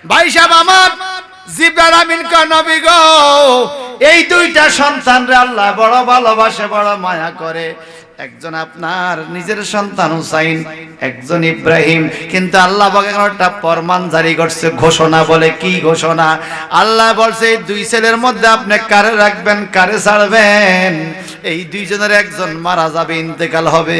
ভাই সাহেব আমার জিবরাইল আমিন কয় নবী গো, এই দুইটা সন্তানরে আল্লাহ বড় ভালোবাসে, বড় মায়া করে। একজন আপনার নিজের সন্তান হুসাইন, একজন ইব্রাহিম। কিন্তু আল্লাহ একটা ফরমান জারি করছে, ঘোষণা। বলে কি ঘোষণা? আল্লাহ বলছে এই দুই ছেলের মধ্যে আপনি কারে রাখবেন, কারে ছাড়বেন? এই দুইজনের একজন মারা যাবে, ইন্তেকাল হবে,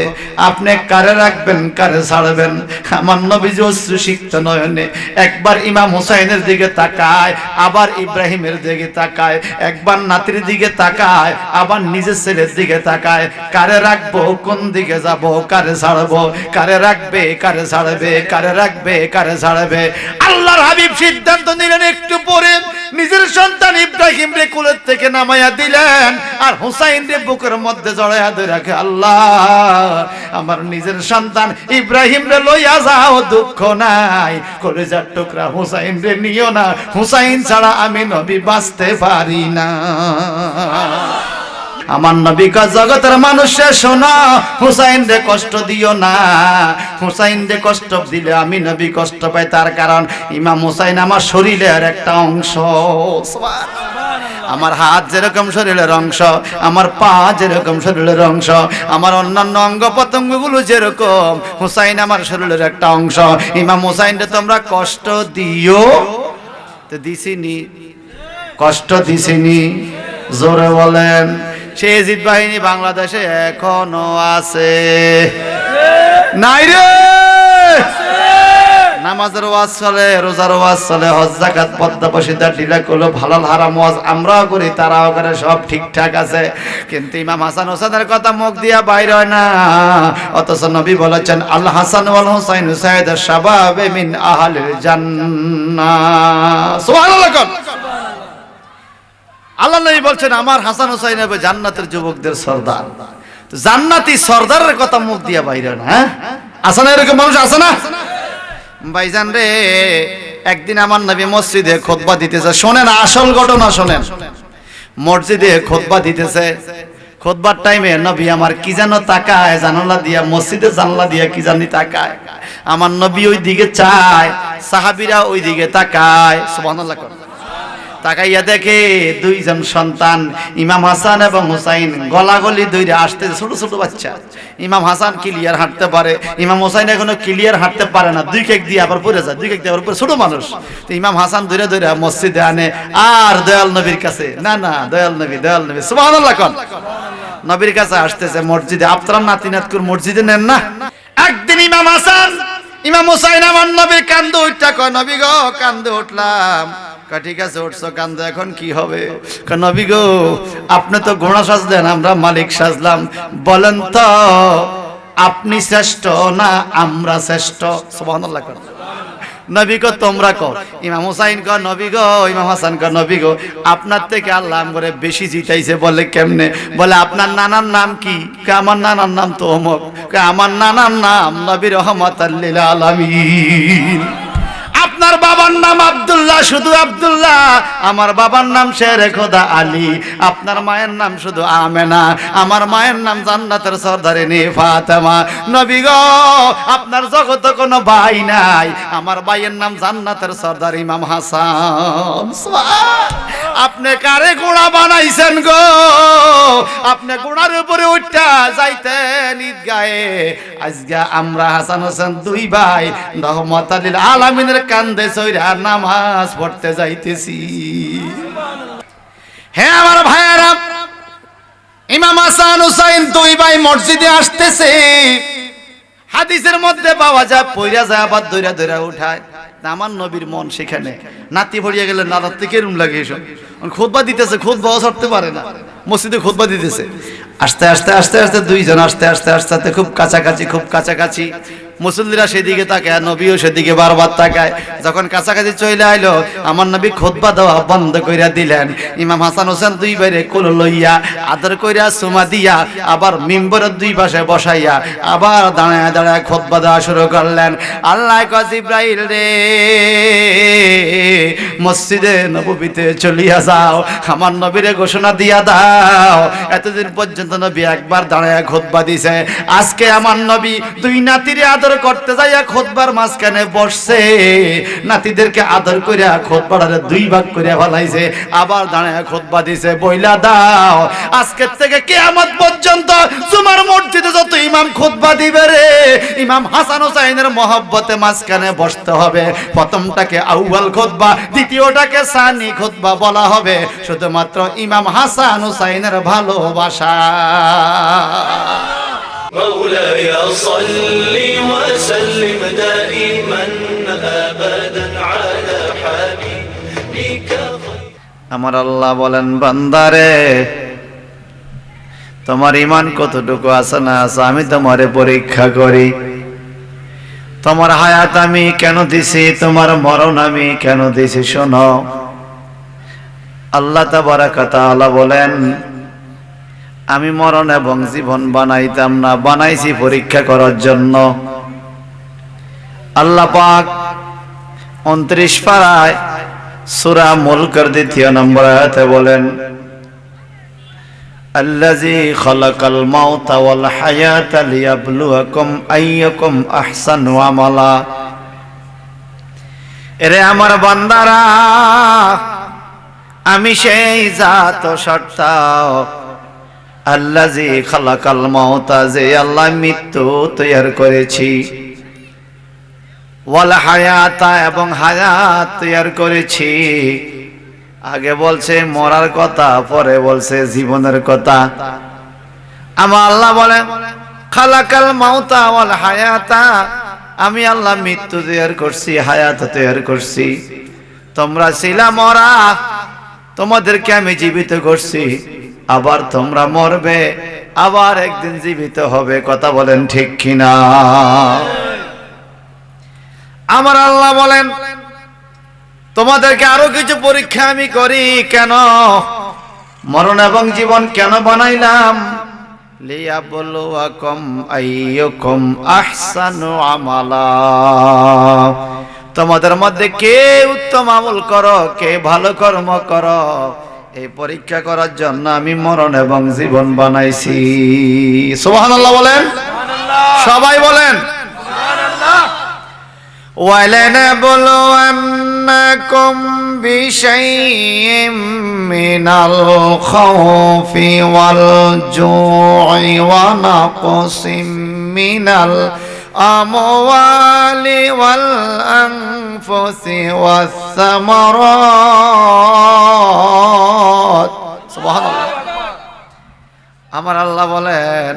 আপনি কারে রাখবেন, কারে ছাড়বেন? আমার নবীজি অশ্রুসিক্ত নয়নে একবার ইমাম হুসাইনের দিকে তাকায়, আবার ইব্রাহিমের দিকে তাকায়, একবার নাতির দিকে তাকায়, আবার নিজের ছেলের দিকে তাকায়। কারে রাখবো, কোন দিকে যাব, কারে ছাড়বো, কারে রাখবে, কারে ছাড়বে, কারে রাখবে, কারে ছাড়বে? আল্লাহর হাবিব সিদ্ধান্ত নিলেন, একটু পরে নিজের সন্তান ইব্রাহিম রে কুলের থেকে নামাইয়া দিলেন, আর হুসাইন রে বুকের মধ্যে জড়াইয়া ধরে রাখে। আল্লাহ, আমার নিজের সন্তান ইব্রাহিম রে লইয়া যাও, দুঃখ নাই, কলিজার টুকরা হুসাইন রে নিও না, হুসাইন ছাড়া আমি নবী বাঁচতে পারি না। আমার নবী কয় জগতের মানুষে শোনো, হুসাইন রে কষ্ট দিও না। হুসাইন রে কষ্ট দিলে আমি নবী কষ্ট পাই, তার কারণ ইমাম হুসাইন আমার শরীরের একটা অংশ। আমার হাত যেরকম শরীরের অংশ, আমার পা যেরকম শরীরের অংশ, আমার অন্যান্য অঙ্গ প্রত্যঙ্গ গুলো যেরকম, হুসাইন আমার শরীরের একটা অংশ। ইমাম হুসাইন রে তোমরা কষ্ট দিও, তো দিছিনি? কষ্ট দিছিনি? জোরে বলেন। সেই জিদ বাহিনী বাংলাদেশে এখনো আছে নাই রে? নামাজের ওয়াজ চলে, রোজার ওয়াজ চলে, হজ যাকাত পর্দা পশিদা ঢিলা করলো, হালাল হারাম ওয়াজ আমরাও করি, তারাও করে, সব ঠিকঠাক আছে। কিন্তু ইমাম হাসান হোসেনের কথা মুখ দিয়া বাইর হয় না। অথচ নবী বলেছেন আল হাসান ওয়াল হুসাইন সাইয়্যিদুশ শাবাবে মিন আহলিল জান্নাহ। সুবহানাল্লাহ। আল্লাহ নবী বলছেন আমার হাসান হুসাইন হবে জান্নাতের যুবকদের সর্দার। জান্নাতি সর্দারের কথা মুখ দিয়া বাইরে না। হ্যাঁ, আছে না এরকম মানুষ? আছে না ভাইজান রে? একদিন আমার নবী মসজিদে খুতবা দিতেছে। শোনেন আসল ঘটনা শোনেন। মসজিদে খুতবা দিতেছে, খুতবার টাইমে নবী আমার কি যেন তাকায়, জানালা দিয়া, মসজিদে জানালা দিয়া কি জানি তাকায়। আমার নবী ওই দিকে চায়, সাহাবীরা ওই দিকে তাকায়। সুবহানাল্লাহ। তাকাইয়া দেখে দুইজন সন্তান ইমাম হাসান এবং হুসাইন গলাগলি দৌড়ে আসতে, ছোট ছোট বাচ্চা। ইমাম হাসান ক্লিয়ার হাঁটতে পারে, ইমাম হুসাইন এখনো ক্লিয়ার হাঁটতে পারে না, দুই কেক দিয়ে আবার পড়ে যায়, দুই কেক দিয়ে আবার পড়ে, ছোট মানুষ। তো ইমাম হাসান দৌড়ে দৌড়ে মসজিদে আনে, আর দয়াল নবীর কাছে, না না দয়াল নবী, দয়াল নবী, সুবহানাল্লাহ কোন, নবীর কাছে আসতেছে মসজিদে। আপনারা নাতি নাতকুর মসজিদে নেন না? একদিন ইমাম হাসান ইমাম হুসাইন আমার নবীর কান্দে উঠটা কয়, নবী গো কান্দে উঠলাম। ঠিক আছে উঠছো, কান্দো, এখন কি হবে? নবী গো আপনি তো ঘোড়া সাজলেন, আমরা মালিক সাজলাম, বলেন তো আপনি শ্রেষ্ঠ না আমরা শ্রেষ্ঠ? সুবহানাল্লাহ। নবী গো তোমরা কও। ইমাম হুসাইন কয় নবী গো, ইমাম হাসান কয় নবী গো আপনার থেকে আল্লাহ আমরে বেশি জিতাইছে। বলে কেমনে? বলে আপনার নানার নাম কি? আমার নানার নাম তো অমুক। আমার নানার নাম নবী রহমাতাল লিল আলামিন। আপনার বাবার নাম আব্দুল্লাহ, শুধু আব্দুল্লাহ। আমার বাবার নাম শেরে খোদা আলী। আপনার মায়ের নাম শুধু আমেনা। আমার মায়ের নাম জান্নাতের সর্দারিনী ফাতেমা। নবী গো আপনার জগতে কোনো ভাই নাই, আমার ভাইয়ের নাম জান্নাতের সর্দার ইমাম হাসান। আপনি কারে ঘোড়া বানাইছেন গো? আপনি ঘোড়ার উপরে উঠা যাইতেন ঈদগাহে। আজকে আমরা হাসান হোসেন দুই ভাই রহমাতাল লিল আলামিনের কান্দে সইরা নামাজ পড়তে যাইতেছি। হ্যাঁ আমার ভাইয়েরা, ইমাম হাসান হুসাইন দুই ভাই মসজিদে আসতেছে। হাদিসের মধ্যে পাওয়া যায় পয়রা যায় আবার দইরা দইরা উঠায়। আমার নবীর মন সেখানে। নাতি ভরিয়া গেলে নাদার থেকে রুম লাগে এসব। খুতবা দিতেছে, খুতবাও ছাড়তে পারে না, মসজিদে খুতবা দিতেছে। আস্তে আস্তে আস্তে আস্তে দুইজন আস্তে আস্তে আস্তে আস্তে খুব কাছাকাছি, খুব কাছাকাছি। মুসল্লিরা সেদিকে তাকায়, নবীও সেদিকে বারবার তাকায়। যখন কাছাকাছি চলে আইলো, আমার নবী খুতবা দেওয়া বন্ধ কইরা দিলেন। ইমাম হাসান হোসেন দুই ভাইরে কোল লইয়া আদর কইরা সুমা দিয়া আবার মিম্বরের দুই পাশে বসাইয়া আবার দাঁড়ায় দাঁড়ায় খুতবা দেওয়া শুরু করলেন। আল্লাহ কয় জিবরাইল রে, মসজিদে নববীতে চলিয়া যাও, আমার নবীরে ঘোষণা দিয়া দাও। এতদিন পর্যন্ত নবী একবার দাঁড়ায় খুতবা দিছে, আজকে আমার নবী দুই নাতিরে আদর করতে যাইয়া খুতবার মাঝখানে বসছে, নাতিদেরকে আদর করিয়া খুতবাটারে দুই ভাগ করিয়া ফেলাইছে, আবার দাঁড়ায় খুতবা দিছে, বইলা দাও আজকের থেকে কিয়ামত পর্যন্ত তোমার মসজিদে যত ইমাম খুতবা দিবে রে, ইমাম হাসান হুসাইনের মহব্বতে মাঝখানে বসতে হবে। প্রথমটাকে আউয়াল খুতবা, দ্বিতীয়টাকে সানি খুতবা বলা হবে, শুধুমাত্র ইমাম হাসান হুসাইনের ভালোবাসা। مولاي صل وسلم دائما ابدا على حبيبك। আমার আল্লাহ বলেন, বান্দারে তোমার ঈমান কতটুকু আছে না আছে আমি তোমারে পরীক্ষা করি। তোমার হায়াত আমি কেন দিছি, তোমার মরণ আমি কেন দিছি শোনো। আল্লাহ তাবারাক ওয়া তাআলা বলেন, আমি মরণ এবং জীবন বানাইতাম না, বানাইছি পরীক্ষা করার জন্য। আল্লাহ পাক 29 পারায় সূরা মুলকের 2 নম্বর আয়াতে বলেন, আল্লাযী খালাকাল মাউতা ওয়াল হায়াতা লিয়াবলুয়াকুম আইয়াকুম আহসানু আমালা। এরে আমার বান্দারা, আমি সেই জাত সত্তা আল্লাযী খালাকাল মাউতা, যে আল্লাহ মৃত্যু তৈরি করেছি, ওয়াল হায়াতা এবং হায়াত তৈরি করেছি। আগে বলছে মরার কথা, পরে বলছে জীবনের কথা। আমার আল্লাহ বলেন খালাকাল মাউতা ওয়াল হায়াতা, আমি আল্লাহ মৃত্যু তৈরি করছি, হায়াত তৈরি করছি। তোমরা ছিলা মরা, তোমাদেরকে আমি জীবিত করছি, আবার তোমরা মরবে, আবার একদিন জীবিত হবে। কথা বলেন ঠিক কিনা? আমার আল্লাহ বলেন তোমাদেরকে আরো কিছু পরীক্ষা আমি করি। কেন? মরণ এবং জীবন কেন বানাইলাম? লিয়াবলুয়াকুম আইয়ুকুম আহসানু আমালা, তোমাদের মধ্যে কে উত্তম আমল করো, কে ভালো কর্ম করো, এই পরীক্ষা করার জন্য আমি মরণ এবং জীবন বানাইছি। সুবহানাল্লাহ বলেন, সবাই বলেন সুবহানাল্লাহ। وَلَنَبْلُوَنَّكُمْ بِشَيْءٍ مِّنَ الْخَوْفِ وَالْجُوعِ وَنَقْصٍ مِّنَ الْأَمْوَالِ وَالْأَنفُسِ وَالثَّمَرَاتِ। সুবহানাল্লাহ। আমার আল্লাহ বলেন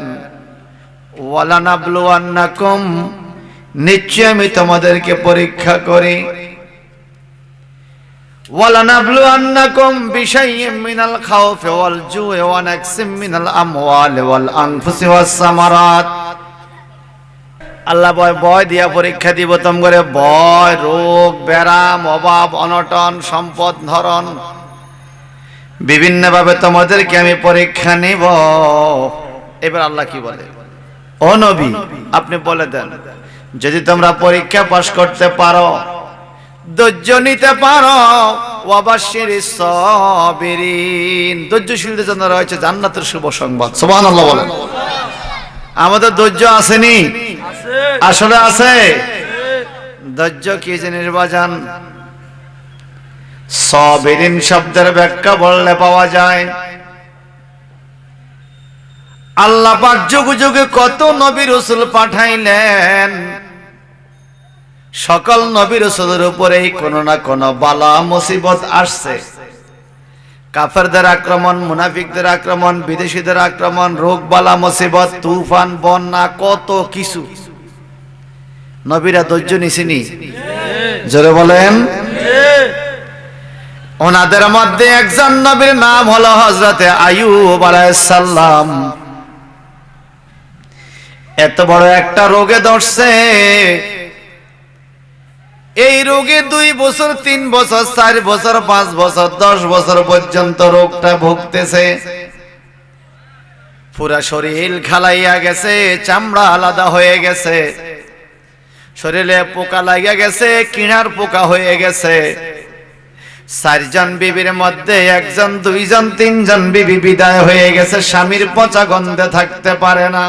ওয়ালানাবলুয়ান্নাকুম, নিশ্চয় আমি তোমাদেরকে পরীক্ষা করি। ওয়ালানাবলুয়ান্নাকুম বিশাইইম মিনাল খাউফি ওয়াল জুই ওয়া নাকসিম মিনাল আমওয়ালি ওয়াল আনফুসি ওয়াস সামারাত। আল্লাহ ভয় দিয়া পরীক্ষা দিব তোমারে, ভয়, রোগ, ব্যারাম, অভাব, অনটন, সম্পদ ধরন, বিভিন্ন ভাবে তোমাদেরকে আমি পরীক্ষা নিব। এবার আল্লাহ কি বলে, ও নবী আপনি বলে দেন, যদি তোমরা পরীক্ষা পাস করতে পারো, ধৈর্য নিতে পারো, ওয়াবাশশিরিস সাবিরিন, ধৈর্যশীলদের জন্য রয়েছে জান্নাতের শুভ সংবাদ। সুবহানাল্লাহ বলেন। আমাদের ধৈর্য আসেনি? আসলে আছে। ধৈর্য কি জিনিস বাজান? সাবিরিন শব্দের ব্যাখ্যা বললে পাওয়া যায়, আল্লাহ পাক যুগে যুগে কত নবী রাসূল পাঠাইলেন, সকল নবী রাসূলের উপরেই কোনো না কোনো বালা মুসিবত আসছে। কাফেরদের আক্রমণ, মুনাফিকদের আক্রমণ, বিদেশীদের আক্রমণ, রোগ বালা মুসিবত, তুফান, বন্যা, কত কিছু। নবীরা ধৈর্য নিছেনি? জোরে বলেন। ওনাদের মধ্যে একজন নবীর নাম হলো হযরতে আইয়ুব আলাইহিস সালাম। এত বড় একটা রোগে ধরছে, এই রোগে 2 বছর, 3 বছর, 4 বছর, 5 বছর, 10 বছর পর্যন্ত রোগটা ভুগতেছে। পুরা শরীর খালাইয়া গেছে, চামড়া আলাদা হয়ে গেছে, শরীরে পোকা লাগিয়া গেছে, কিনার পোকা হয়ে গেছে, চারজন বিবির মধ্যে একজন, দুইজন, তিনজন বিবি বিদায় হয়ে গেছে, স্বামীর পচা গন্ধে থাকতে পারে না।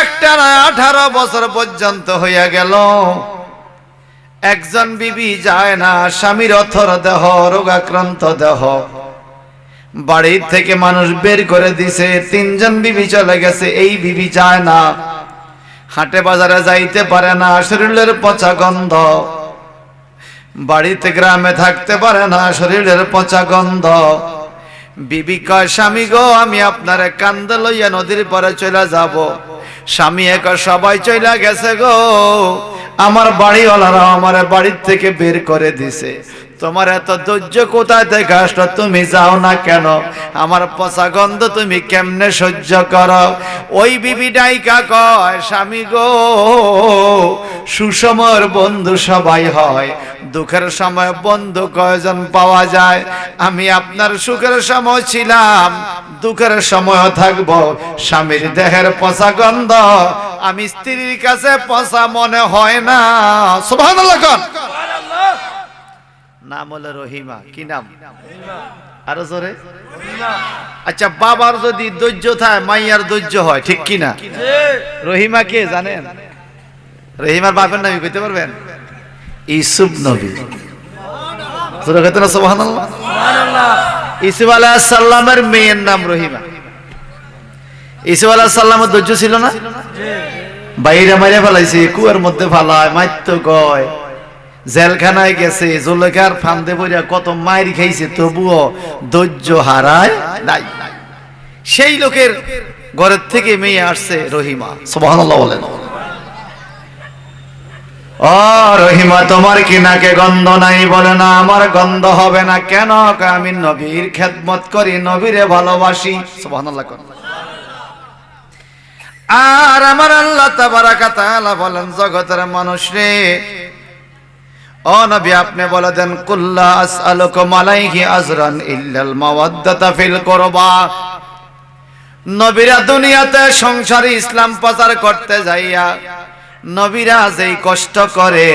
একটানা 18 বছর পর্যন্ত হইয়া গেল, একজন বিবি যায় না। স্বামীর অথর দেহ, রোগাক্রান্ত দেহ, বাড়ির থেকে মানুষ বের করে দিছে। তিনজন বিবি চলে গেছে, এই বিবি যায় না, হাটে বাজারে যাইতে পারে না, শরীরের পচা গন্ধ, বাড়িতে গ্রামে থাকতে পারে না, শরীরের পচা গন্ধ। বিবি কয়, স্বামী গো, আমি আপনারে কান্দে লইয়া নদীর পারে চলে যাব। স্বামী এক, সবাই চলে গেছে গো, আমার বাড়িওয়ালারা আমার বাড়ির থেকে বের করে দিছে। তোমার এত ধৈর্য কোথায় থেকে আসলো? তুমি যাও না কেন? আমার পচা গন্ধ তুমি কেমনে সহ্য করো? ওই বিবি ডাইকা কয়, স্বামী গো, সুসময়ের বন্ধু সবাই হয়, দুঃখের সময় বন্ধু কয়জন পাওয়া যায়? আমি আপনার সুখের সময় ছিলাম, দুঃখের সময় থাকবো। স্বামীর দেহের পচা গন্ধ আমি স্ত্রীর কাছে পচা মনে হয় না। সুবহানাল্লাহ। নাম হলো রহিমা। কি নাম? আরো জোরে। আচ্ছা, বাবার যদি ধৈর্য থাকে, মাইয়ার ধৈর্য হয়, ঠিক কি না? রহিমা কে জানেন? রহিমার বাপের নাম কইতে পারবেন? ইউসুফ নবী। সুবহানাল্লাহ। ইউসুফ আলাইহিস সালামের মেয়ের নাম রহিমা। ইউসুফ আলাইহিস সালামের ধৈর্য ছিল না? বাইরে মাইরে ফেলাইছে, কুয়ার মধ্যে ফালায়, মাইত্য গয়, জেলখানায় গেছে, জুলেখার ফান্দে পড়িয়া কত মাইর খাইছে, তবুও ধৈর্য হারায় নাই। সেই লোকের ঘরের থেকে মেয়ে আসছে রহিমা। সুবহানাল্লাহ বলেন। ও রহিমা, তোমার কি নাকে গন্ধ নাই? বলে না, আমার গন্ধ হবে না। কেন? আমি নবীর খেদমত করি, নবীরে ভালোবাসি। সুবহানাল্লাহ। আর আমার আল্লাহ তাবারাকা তাআলা বলেন, জগতের মানুষ রে, ও নবী, আপনি বলে দেন, কুল্লা আসআলুকুম আলাইহি আজরান ইল্লাল মাওয়াদ্দাতা ফিল কুরবা। নবীরা দুনিয়াতে সংসারে ইসলাম প্রচার করতে যাইয়া নবীরা যেই কষ্ট করে,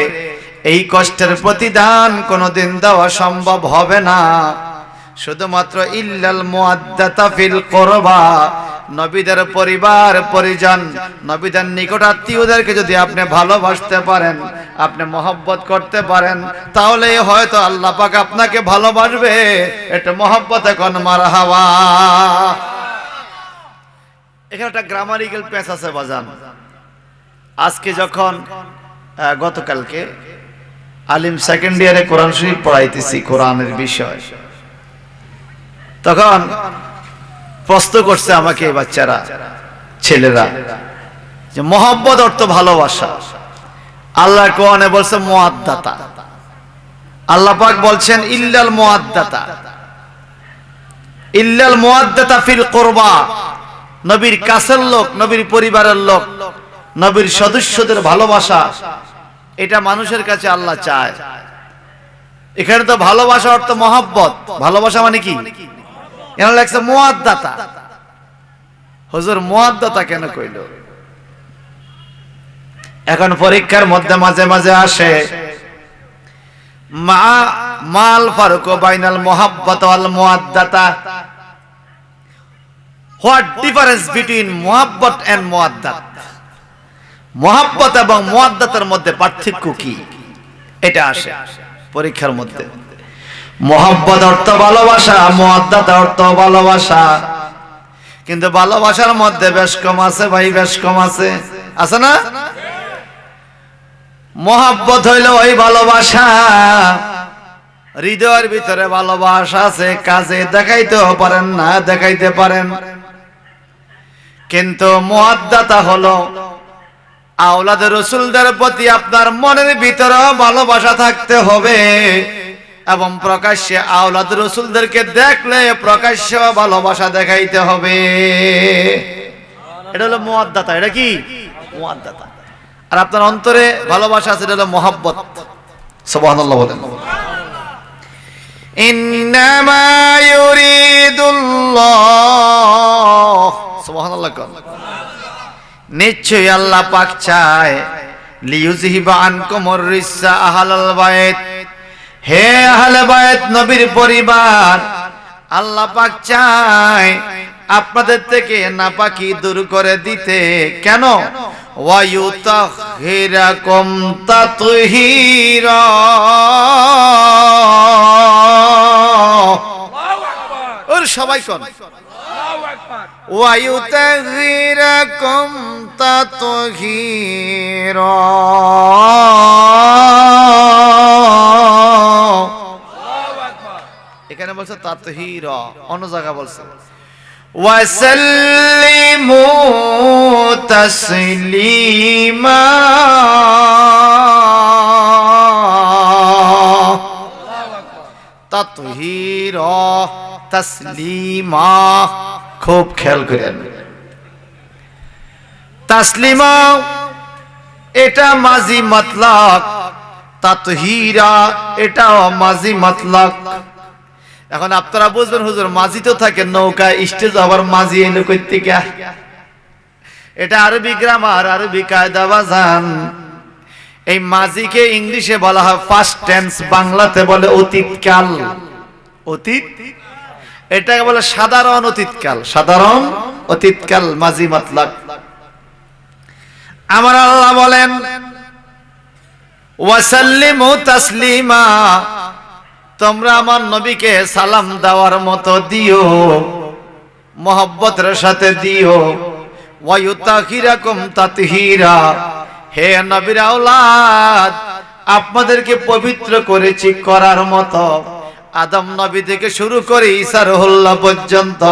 এই কষ্টের প্রতিদান কোনোদিন দেওয়া সম্ভব হবে না। শুধুমাত্র ইল্লাল মুআদ্দাতা ফিল কুরবা, নবীদের পরিবার পরিজন, নবীদের নিকট আত্মীয়দেরকে যদি আপনি ভালোবাসতে পারেন, আপনি মহব্বত করতে পারেন, তাহলে হয়তো আল্লাহ পাক আপনাকে ভালোবাসবে। এটা মহব্বত। এখন মারহাবা। এখানে একটা গ্রামারিক্যাল প্যাচ আছে বাজান। আজকে যখন গতকালকে আলিম সেকেন্ড ইয়ারে কোরআন শরীফ পড়াইতেছি, কোরআনের বিষয়, তখন প্রশ্ন করছে আমাকে বাচ্চারা, ছেলেরা, যে মহব্বত অর্থ ভালোবাসা। আল্লাহ কোরআনে বলছে মুআদ্দাতা, আল্লাহ পাক বলছেন ইল্লাল মুআদ্দাতা, ইল্লাল মুআদ্দাতা ফিল কুরবা। নবীর কাছের লোক, নবীর পরিবারের লোক, নবীর সদস্যদের ভালোবাসা, এটা মানুষের কাছে আল্লাহ চায়। এখানে তো ভালোবাসা অর্থ মহব্বত। ভালোবাসা মানে কি? এখানে লেখছে মুআদ্দাতা। হুজুর মুআদ্দাতা কেন কইল? এখন পরীক্ষার মধ্যে মাঝে মাঝে আসে, মাল ফারুকু বাইনাল মুহাব্বত ওয়াল মুআদ্দাতা। হোয়াট ডিফারেন্স বিটুইন মুহাব্বত এন্ড মুআদ্দাত? মুহাব্বত এবং মুআদ্দাতের মধ্যে পার্থক্য কি? এটা আসে পরীক্ষার মধ্যে। মুহাব্বত অর্থ ভালোবাসা, মুআদ্দাত অর্থ ভালোবাসা, কিন্তু ভালোবাসার মধ্যে বেশ কম আছে ভাই, বেশ কম আছে। আছে না? মুহাব্বত হইল ওই ভালোবাসা, হৃদয়ের ভিতরে ভালোবাসা আছে, কাজে দেখাইতেও পারেন না দেখাইতে পারেন। কিন্তু মুআদ্দাত হলো আওলাদ রাসূলদের প্রতি আপনার মনের ভিতরে ভালোবাসা থাকতে হবে, এবং প্রকাশ্যে আওলাদ রাসূলদেরকে দেখলে প্রকাশ্য ভালোবাসা দেখাইতে হবে। এটা হলো মুআদ্দাতা। এটা কি? মুআদ্দাতা। আর আপনার অন্তরে ভালোবাসা আছে, এটা হলো মুহাব্বত। সুবহানাল্লাহ বলেন। ইন্নামা ইউরিদুল্লাহ, সুবহানাল্লাহ। নিশ্চয়ই আল্লাহ পাক চায় লিইউযহিবা আনকুমুর রিসা আহলাল বাইত, হে আহলে বায়ত নবীর পরিবার, আল্লাহ পাক চায় আপনাদের থেকে নাপাকি দূর করে দিতে। কেন? ওয়ায়ুতাহিরাকুম তাতহীরা, ওর সবাই কোন ওয়ায়ুতাহিরাকুম তাতহীরা। এখানে বলছে তাতহীরা, অন্য জায়গা বলছে ওয়াসাল্লিমু তাসলিমা। তাতহীরা তাসলিমা, খুব খেয়াল করেন। তাসলিমা এটা মাজি মতলক, তাতহীরা এটাও মাজি মতলক। এখন আপনারা বুঝবেন হুজুর মাঝি তো থাকে নৌকা, স্টেজ আবার মাঝি এলো কই থেকে? এটা আরবি গ্রামার, আরবি কায়দা বাজান। এই মাঝিকে ইংলিশে বলা হয় ফাস্ট টেন্স, বাংলাতে বলে অতীতকাল। অতীত এটাকে বলে সাধারণ অতীতকাল, সাধারণ অতীতকাল মাঝি মতলক। আমার আল্লাহ বলেন ওয়াসাল্লিমু তাসলিমা, তোমরা আমার নবীকে সালাম দেওয়ার মতো দিও, মোহব্বতের সাথে দিও। ওয়ায়ুতাহিরাকুম তাতহীরা, হে নবীর আওলাদ, আপনাদেরকে পবিত্র করেছি করার মতো। আদম নবী থেকে শুরু করে ঈসা রুহুল্লাহ পর্যন্ত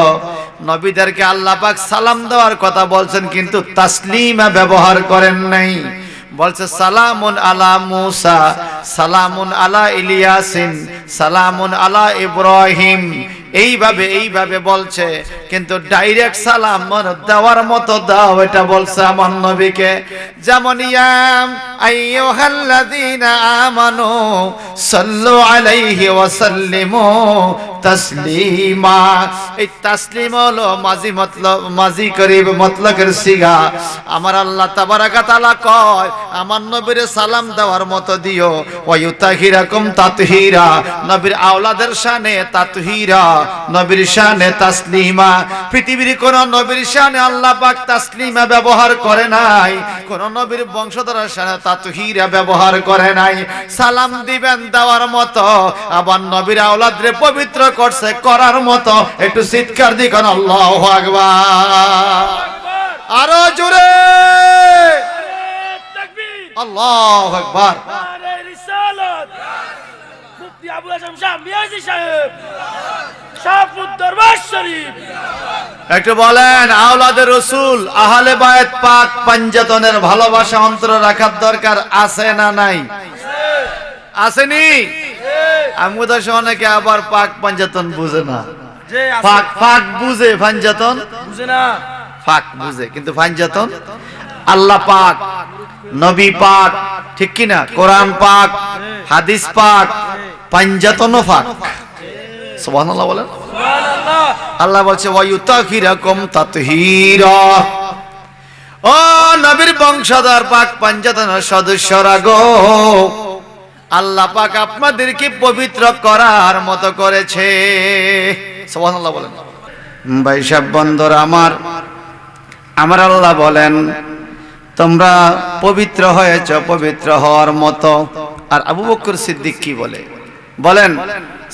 নবীদেরকে আল্লাহ পাক সালাম দেওয়ার কথা বলছেন, কিন্তু তাসলিমা ব্যবহার করেন নাই। বলছে সালামুন আলা মুসা, সালামুন আলা ইলিয়াসিন, সালামুন আলা ইব্রাহিম, এইভাবে বলছে, কিন্তু ডাইরেক্ট সালাম দেওয়ার মতো দাও এটা বলছে আমার নবীকে। যেমন ইয়াম আইয়ুহাল্লাযীনা আমানু সাল্লু আলাইহি ওয়া সাল্লিমু তাসলিমা। এই তাসলিম হলো মাজি মতলব, মাজি করিব মতলবের সিগা। আমার আল্লাহ তাবারাকা তাআলা কয় আমার নবীর সালাম দেওয়ার মতো দিও। ওয়ায়ুতাহিরাকুম তাতহীরা, নবীর আওলাদের শানে তাতহীরা, নবীর শানে তাসলিমা। পৃথিবীর কোন নবীর শানে আল্লাহ পাক তাসলিমা ব্যবহার করে নাই, কোন নবীর বংশধরের শানে তাতহীরা ব্যবহার করে নাই। সালাম দিবেন দেওয়ার মতো, আবার নবীর আওলাদরে পবিত্র করছে করার মতো। একটু চিৎকার দিবেন আল্লাহু আকবার, আরো জোরে আল্লাহু আকবার। একটু বলেন আওলাদের রাসূল আহলে বায়ত পাক পাঞ্জাতনের ভালোবাসা অন্তরে রাখার দরকার আছে না নাই? আসেনি? আমি তো অনেকে আবার পাক পাঞ্জাতন বুঝে না, পাক পাক বুঝে, পাঞ্জাতন বুঝে না। পাক বুঝে কিন্তু পাঞ্জাতন আল্লাহ পাক, নবী পাক, ঠিক কি না? কোরআন পাক, হাদিস পাক, পাঞ্জাতনও পাক। সুবহানাল্লাহ বলেন। সুবহানাল্লাহ। আল্লাহ বলছে ওয়ায়ুতাহিরাকুম তাতহীরা, ও নবীর বংশধর পাক পাঞ্জাতনের সদস্যরা গো, আল্লাহ পাক আপনাদেরকে পবিত্র করার মতো করেছে। সুবহানাল্লাহ বলেন। ভাই সাহেব বন্ধুরা আমার আল্লাহ বলেন তোমরা পবিত্র হয়েছ পবিত্র হওয়ার মতো। আর আবু বকর সিদ্দিক কি বলে? বলেন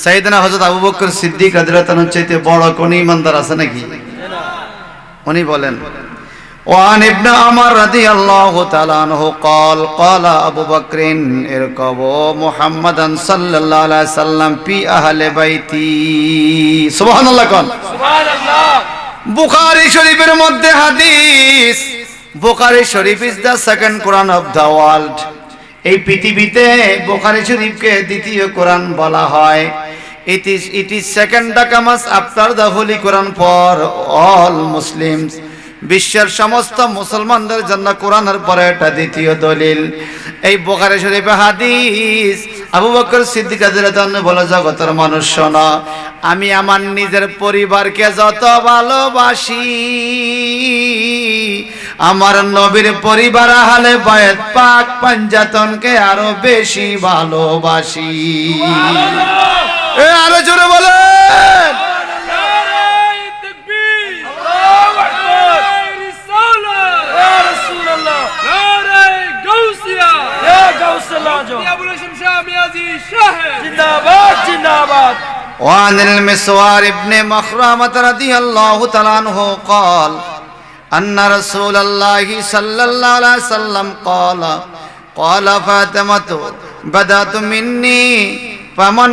সাইয়েদনা হযরত আবু বকর সিদ্দিক রাদিয়াল্লাহু তাআলার চাইতে বড় কোন ঈমানদার আছে নাকি? উনি বলেন ওয়ান ইবনে ওমর রাদিয়াল্লাহু তাআলা আনহু قال قال আবু বকরিন ইরকাবু মুহাম্মাদান সাল্লাল্লাহু আলাইহি সাল্লাম ফি আহলি বাইতি। সুবহানাল্লাহ কোন সুবহানাল্লাহ। বুখারী শরীফের মধ্যে হাদিস, Bukhari Sharif is the second Quran of the world. এই পৃথিবীতে বুখারী শরীফকে দ্বিতীয় কোরআন বলা হয়। It is second document after the Holy Quran for all Muslims. বিশ্বের সমস্ত মুসলমানদের জন্য কোরআনের পরে এটা দ্বিতীয় দলিল। এই বুখারী শরীফে হাদিস, আবু বকর সিদ্দিক রাদিয়াল্লাহু আনহু বলে জগতের মানুষ শোনো, আমি আমার নিজের পরিবারকে যত ভালোবাসি আমার নবীর পরিবার আহলে বায়াত পাক পাঞ্জাতনকে আরো বেশি ভালোবাসি। আরো জোরে বলেন। وعن المسوار ابن مخرمة رضي الله تعالى عنه قال أن رسول الله صلى الله عليه وسلم قال فاطمة بدأت مني فمن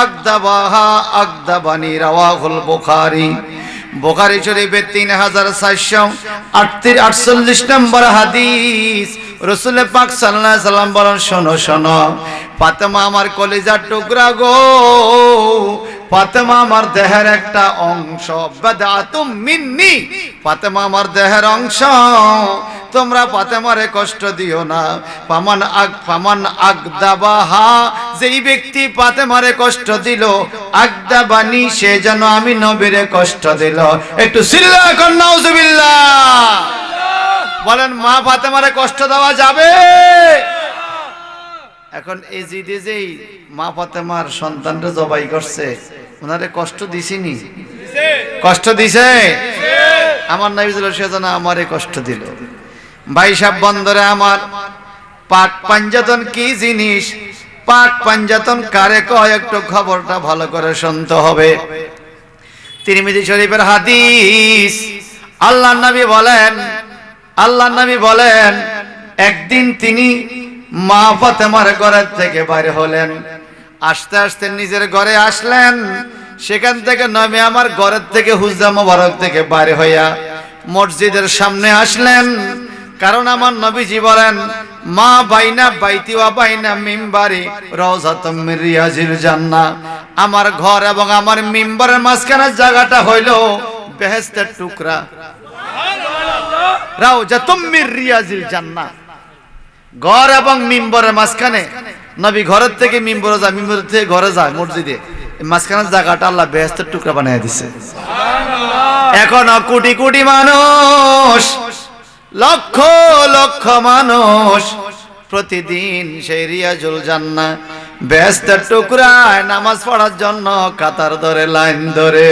أكذبها أكذبني رواه البخاري। বুখারী শরীফের 3448 নম্বর হাদিস। রাসূল পাক সাল্লাল্লাহু আলাইহি সাল্লাম বলেন, শোনো শোনো ফাতেমা আমার কলিজার টুকরা গো, ফাতেমা আমার দেহের একটা অংশ। বাদাতুম মিন্নি, ফাতেমা আমার দেহের অংশ, তোমরা ফাতেমারে কষ্ট দিও না। ফামান আগদাবাহা, যেই ব্যক্তি ফাতেমারে কষ্ট দিল, আগদাবানি, সে যেন আমি নবীরে কষ্ট দিল। একটু সিল্লাহ কর নাউজুবিল্লাহ বলেন। মা ফাতেমারে কষ্ট দেওয়া যাবে? এখন এই যেই মা ফাতেমার সন্তানরা জবাই করছে, ওনারে কষ্ট দিছিনি? কষ্ট দিছে। আমার নবী সেজন্য আমারে কষ্ট দিল। ভাই সাহেব বন্দরে আমার, পাক পাঞ্জাতন কি জিনিস, পাক পাঞ্জাতন কারে কয়, একটু খবরটা ভালো করে শুনতে হবে। তিরমিজি শরীফের হাদিস। আল্লাহর নবী বলেন একদিন তিনি মা ফাতেমার ঘরের থেকে বাইরে হলেন। আস্তে আস্তে নিজের ঘরে আসলেন। সেখান থেকে নবী আমার ঘরের থেকে হুজরা মোবারক থেকে বাইরে হইয়া মসজিদের সামনে আসলেন। কারণ আমার নবীজি বলেন, মা বাইনা বাইতি ওয়া বাইনা মিম্বারি রাউযাতুম মির রিয়াজিল জান্নাহ, আমার ঘর এবং আমার মিম্বরের মাঝখানের জায়গাটা হইল বেহেশতের টুকরা। সুবহানাল্লাহ। রাউযাতুম মির রিয়াজিল জান্নাহ, ঘর এবং মিম্বরের মাঝখানে। নবী ঘরের থেকে মিম্বরে যায়, মিম্বর থেকে ঘরে যায় মসজিদে, মাঝখানের জায়গাটা আল্লাহ বেহেশতের টুকরা বানিয়ে দিয়েছে। সুবহানাল্লাহ। এখনো কোটি কোটি মানুষ, লক্ষ লক্ষ মানুষ প্রতিদিন সেই রিয়াজুল জান্নাহ বেহেশতের টুকরায় নামাজ পড়ার জন্য কাতার ধরে, লাইন ধরে।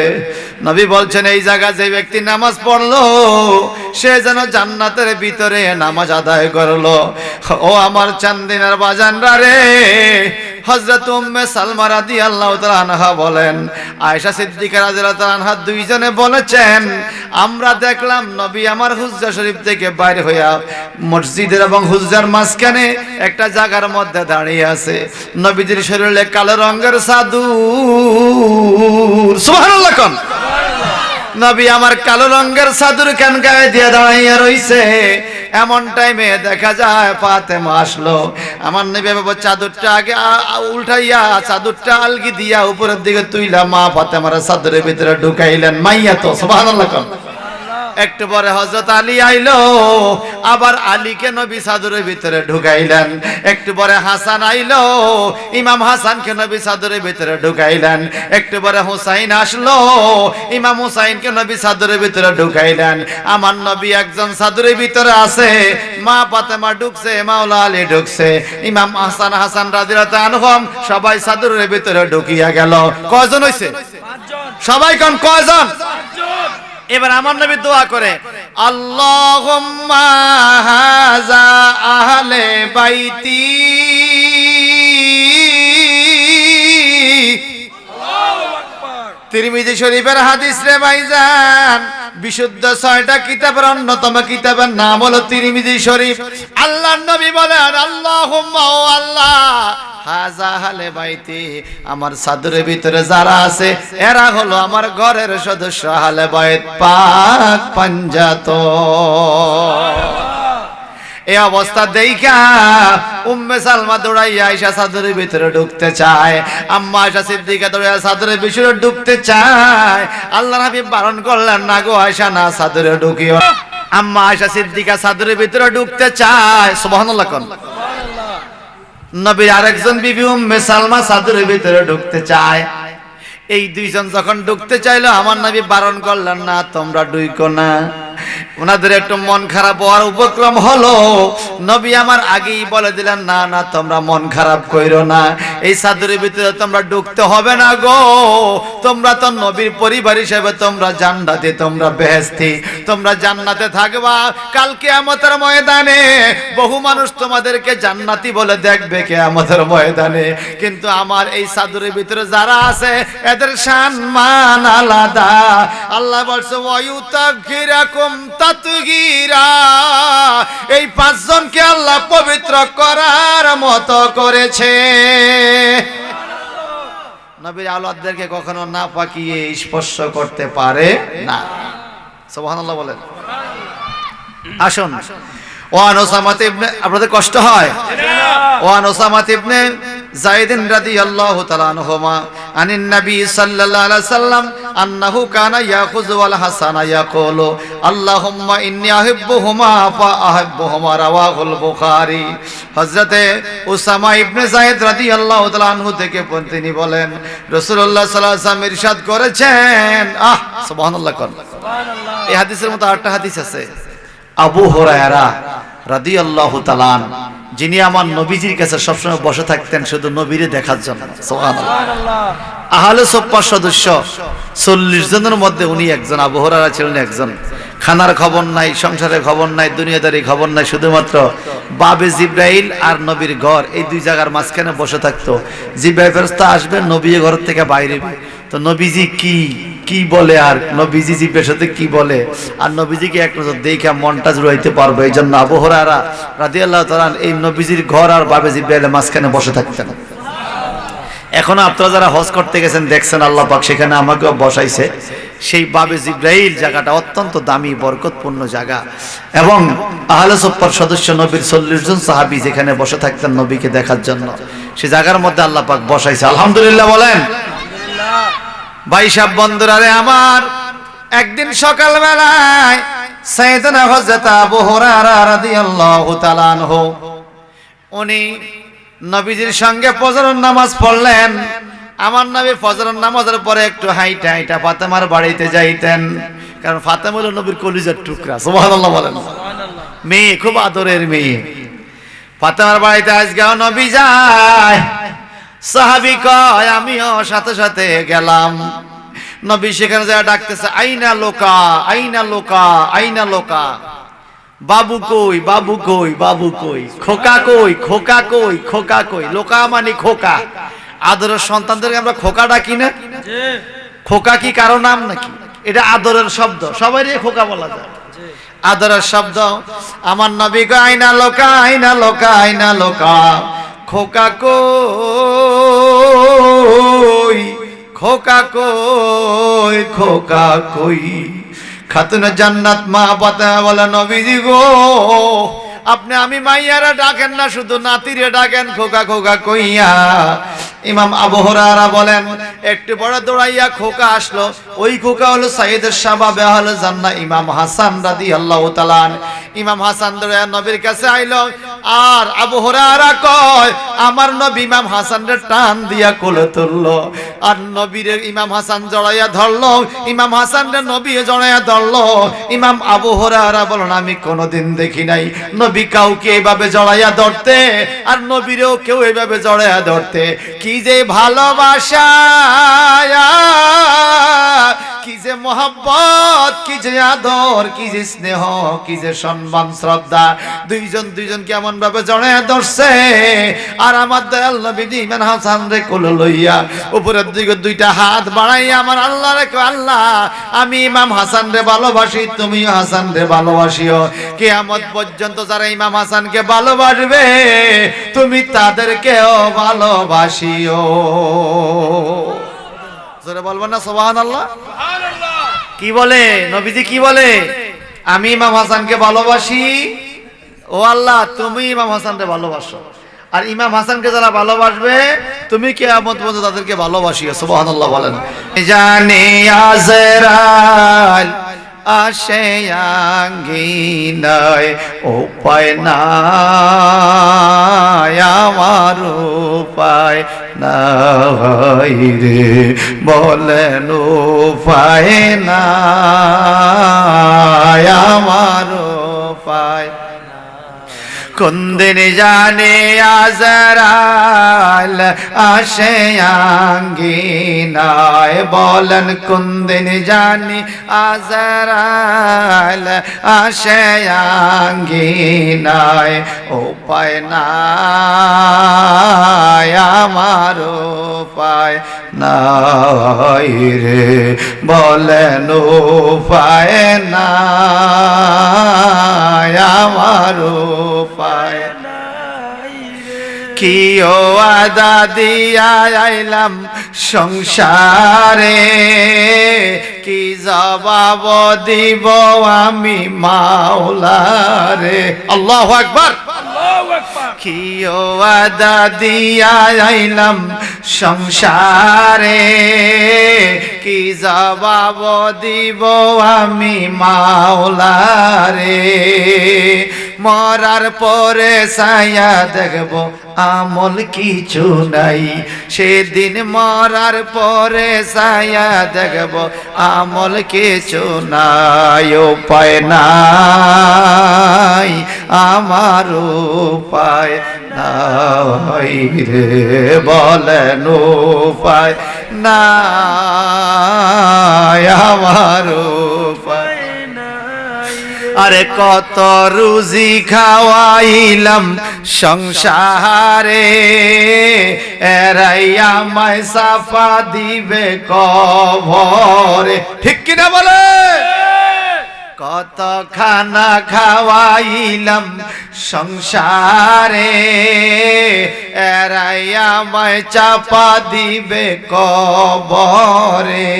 নবী বলছেন, এই জায়গা যে ব্যক্তি নামাজ পড়লো, সে যেন জান্নাতের ভিতরে নামাজ আদায় করলো। ও আমার চান্দিনার বাজানরা রে, হযরত উম্মে সালমা রাদিয়াল্লাহু তাআলা আনহা বলেন, আয়েশা সিদ্দিকা রাদিয়াল্লাহু তাআলা আনহা দুইজনে বলেছেন, আমরা দেখলাম নবী আমার হুজরা শরীফ থেকে বাইরে হইয়া মসজিদের এবং হুজরার মাঝখানে একটা জায়গার মধ্যে দাঁড়িয়ে আছে। নবীজির শরীরে কালো রঙের চাদর। সুবহানাল্লাহ কোন নবী আমার কালো রঙের চাদর কেন গায়ে দিয়ে দাঁড়াইয়া রইছে। এমন টাইমে দেখা যায় ফাতেমা আসলো। আমার নবী বাবা চাদরটা আগে উল্টাইয়া, চাদরটা আলগি দিয়া উপরের দিকে তুইলা মা ফাতেমার চাদরের ভিতরে ঢুকাইলেন। মাইয়া তো সুবহানাল্লাহ কোন। একটু পরে হযরত আলী আইলো, আবার আলীকে নবী চাদরের ভিতরে ঢুকাইলেন। একটু পরে হাসান আইলো, ইমাম হাসানকে নবী চাদরের ভিতরে ঢুকাইলেন। একটু পরে হুসাইন আসলো, ইমাম হুসাইনকে নবী চাদরের ভিতরে ঢুকাইলেন। আমার নবী একজন চাদরের ভিতরে আছে, মা ফাতেমা ঢুকছে, মাওলা আলী ঢুকছে, ইমাম হাসান রাদিয়াল্লাহু আনহুম সবাই চাদরের ভিতরে ঢুকিয়া গেল। কয়জন হইছে? সবাই কোন কয়জন? এবার আমার নবী দোয়া করে, আল্লাহুম্মা হাযা আহলে বাইতি, আল্লাহু আকবার। তিরমিজি শরীফের হাদিস রে ভাইজান, বিশুদ্ধ 6টা কিতাবের অন্যতম কিতাবের নাম হলো তিরমিজি শরীফ। আল্লাহর নবী বলেন, আল্লাহুম্মা, ও আল্লাহ, হাযা আহলে বাইতি, আমার চাদরের ভিতরে যারা আছে এরা হলো আমার ঘরের সদস্য, আহলে বাইত পাক পাঞ্জাতন। এই অবস্থা দেখা উম্মে সালমা দৌড়াইয়া আয়েশা চাদরের ভিতরে ঢুকতে চায়। আম্মা আয়েশা সিদ্দিকা দৌড়াইয়া চাদরের ভিতরে ঢুকতে চায়। আল্লাহর হাবিব বারণ করলেন, না গো আয়েশা, না, চাদরে ঢুকিও। আম্মা আয়েশা সিদ্দিকা চাদরের ভিতরে ঢুকতে চায়। সুবহানাল্লাহ কোন। নবীর আরেকজন বিবি উম্মে সালমা চাদরের ভিতরে ঢুকতে চায়। এই দুইজন যখন ঢুকতে চাইলো, আমার নবী বারণ করলেন, না, তোমরা ঢুকো না। ওনাদের একটু মন খারাপ হওয়ার উপক্রম হলো। নবী আমার আগেই বলে দিলেন, না না তোমরা মন খারাপ কইরো না, এই চাদরের ভিতরে তোমরা ঢুকতে হবে না গো, তোমরা তো নবীর পরিবার হিসেবে তোমরা জান্নাতে, তোমরা বেহেশতি, তোমরা জান্নাতে থাকবা। কাল কিয়ামতের ময়দানে বহু মানুষ তোমাদেরকে জান্নাতি বলে দেখবে কিয়ামতের ময়দানে, কিন্তু আমার এই চাদরের ভিতরে যারা আছে এদের সম্মান আলাদা। আল্লাহ বলছে ওয়ায়ুতাগিরাকুম তাতগীরা, এই পাঁচজনকে আল্লাহ পবিত্র করার মতো করেছে। নবীর আওলাদদেরকে কখনো না পাকিয়ে স্পর্শ করতে পারে না। সুবহানাল্লাহ বলেন। আসুন, ওয়ান ওসামাত ইবনে, আপনাদের কষ্ট হয়? ওয়ান ওসামাত ইবনে যায়েদ রাদিয়াল্লাহু তাআলা আনহুমা আনিন নবী সাল্লাল্লাহু আলাইহি ওয়াসাল্লাম আন্নাহু কানা ইয়াখুযু ওয়াল হাসানা ইয়াকুলু আল্লাহুম্মা ইন্নী আহিব্বুহুমা ফা আহিব্বুহুমা, রাওয়াহুল বুখারী। হযরতে উসামা ইবনে যায়েদ রাদিয়াল্লাহু তাআলা আনহু থেকে তিনি বলেন, রাসূলুল্লাহ সাল্লাল্লাহু আলাইহি ওয়াসাল্লাম ইরশাদ করেছেন, সুবহানাল্লাহ কোন। এই হাদিসের মতো আরেকটা হাদিস আছে, আবু হুরায়রা রাদিয়াল্লাহু তাআলা, যিনি আমার নবীজির কাছে সবসময় বসে থাকতেন শুধু নবীরে দেখার জন্য। সুবহানাল্লাহ। আহলে সুফফার সদস্য 40 জনের মধ্যে উনি একজন, আবু হুরায়রা ছিলেন একজন। খানার খবর নাই, সংসারের খবর নাই, দুনিয়াদারি খবর নাই, শুধুমাত্র বাবে জিব্রাইল আর নবীর ঘর, এই দুই জায়গার মাঝখানে বসে থাকতো। জিব্রাইল ফেরেশতা আসবে, নবী ঘর থেকে বাইরে, তো নবীজি কি বলে আর নবীজি জিব্রাইলের সাথে কি বলে, আর নবীজিকে এক নজর দেখে মনটা জুড়াইতে পারবে। এই জন্য আবু হুরায়রা রাদিয়াল্লাহু তাআলা এই নবীজির ঘর আর বাবে জিব্রাইলের মাঝখানে বসে থাকতেন। এখনো আপনারা যারা হজ করতে গেছেন দেখছেন আল্লাহ পাক সেখানে আমাকেও বসাইছে। সেই বাবে জিব্রাইল জায়গাটা অত্যন্ত দামি বরকতপূর্ণ জায়গা, এবং আহলে সুফফার সদস্য নবীর 40 জন সাহাবী যেখানে বসে থাকতেন নবীকে দেখার জন্য, সেই জায়গার মধ্যে আল্লাহ পাক বসাইছে। আলহামদুলিল্লাহ বলেন। ভাই সাহেব বন্ধুরা রে আমার, একদিন সকালবেলায় সাইয়েদনা হযরত আবু হুরায়রা রাদিয়াল্লাহু তাআলা আনহু উনি নবীজির সঙ্গে ফজরের নামাজ পড়লেন। আমার নবী ফজরের নামাজের পরে একটু হাইটা ফাতেমার বাড়িতে যাইতেন, কারণ ফাতেমা হলো নবীর কলিজার টুকরা। সুবহানাল্লাহ বলেন। মেয়ে, খুব আদরের মেয়ে। ফাতেমার বাড়িতে আজকেও নবী যায়। সাহাবী কয় আমিও সাথে সাথে গেলাম। নবী সেখানে যায় ডাকতেছে, আইনা লোকা, আইনা লোকা, আইনা লোকা, বাবু কই, বাবু কই, বাবু কই, খোকা কই, খোকা কই, খোকা কই। লোকা মানে খোকা। আদরের সন্তানদেরকে আমরা খোকা ডাকি না? খোকা কি কারো নাম নাকি? এটা আদরের শব্দ, সবারই খোকা বলা যায়, আদরের শব্দ। আমার নবী কয় আইনা লোকা, আইনা লোকা, আইনা লোকা, খোকা কই, খোকা কই, খোকা কই। খাতুনে জান্নাত মা ফাতেমা বলে, নবীজি গো আপনি আমি মাইয়ারা ডাকেন না, শুধু নাতিরে ডাকেন খোকা খোকা কইয়া। ইমাম আবু হুরায়রা বলেন, একটু বড় দৌড়াইয়া খোকা আসলো। ওই খোকা হলো সাইয়েদের শাবাবে আহলে জান্নাহ ইমাম হাসান রাদিয়াল্লাহু তাআলা। ইমাম হাসান দৌড়াইয়া নবীর কাছে আইলো, আর আবু হুরায়রা কয় আমার নবী ইমাম হাসানের টান দিয়া কোলে তুললো, আর নবীর ইমাম হাসান জড়াইয়া ধরলো, ইমাম হাসানের নবী জড়াইয়া ধরলো। ইমাম আবু হুরায়রা বলেন, আমি কোনোদিন দেখি নাই নবী কাউকে এইভাবে জড়াইয়া ধরতে, আর নবীরেও কেউ এইভাবে জড়াইয়া ধরতে। কি যে ভালোবাসা, কি যে মোহাব্বত, কি যে আদর, কি যে স্নেহ, কি যে সম্মান শ্রদ্ধা। দুইজন দুইজনকে এমন ভাবে জড়াইয়া ধরছে, আর আমার দয়াল নবী ইমাম হাসান রে কোলে লইয়া উপরের দিকে দুইটা হাত বাড়াইয়া আমার আল্লাহ রে, আল্লাহ আমি ইমাম হাসান রে ভালোবাসি, তুমিও হাসান রে ভালোবাসিও। কিয়ামত পর্যন্ত যারা ইমাম হাসানকে ভালোবাসবে তুমি তাদেরকেও ভালোবাসিও। জোরে বলবেন না সুবহানাল্লাহ? কি বলে নবীজি, কি বলে? আমি ইমাম হাসানকে ভালোবাসি, ও আল্লাহ তুমি ইমাম হাসানকে ভালোবাসো, আর ইমাম হাসানকে যারা ভালোবাসবে তুমি কিয়ামত পর্যন্ত তাদেরকে ভালোবাসিও। সুবহানাল্লাহ বলেন। জানি আজরাইল আসে আঙ্গিনায় উপায় নাই আমার উপায় নাই রে বলেন উপায় নাই আমার উপায় কোন দিন জানে আজরাইল আসে আঙ্গিনায় বলেন কোন দিন জানি আজরাইল আসে আঙ্গিনায় উপায় নাই আমার উপায় নাই রে বলেন উপায় নাই আমার উপায় কি ও আদা দিয়া আইলাম সংসারে কি জবাব দিব আমি মাওলারে আল্লাহু আকবার কি ও আদা দিয়া আইলাম সংসারে কি জবাব দিব আমি মাওলারে মরার পরে ছায়া দেখব আমল কিছু নাই সেদিন মরার পরে ছায়া দেখব আমল কিছু নাই উপায় নাই আমার উপায় নাই রে বলেন উপায় নাই আমার উপায় আরে কত রুজি খাওয়াইলাম সংসারে এরাই আমায় সাফা দিবে কবরে ঠিক কিনা বলে কত খানা খাওয়াইলাম সংসারে এরাই আমায় চাপা দিবে কবরে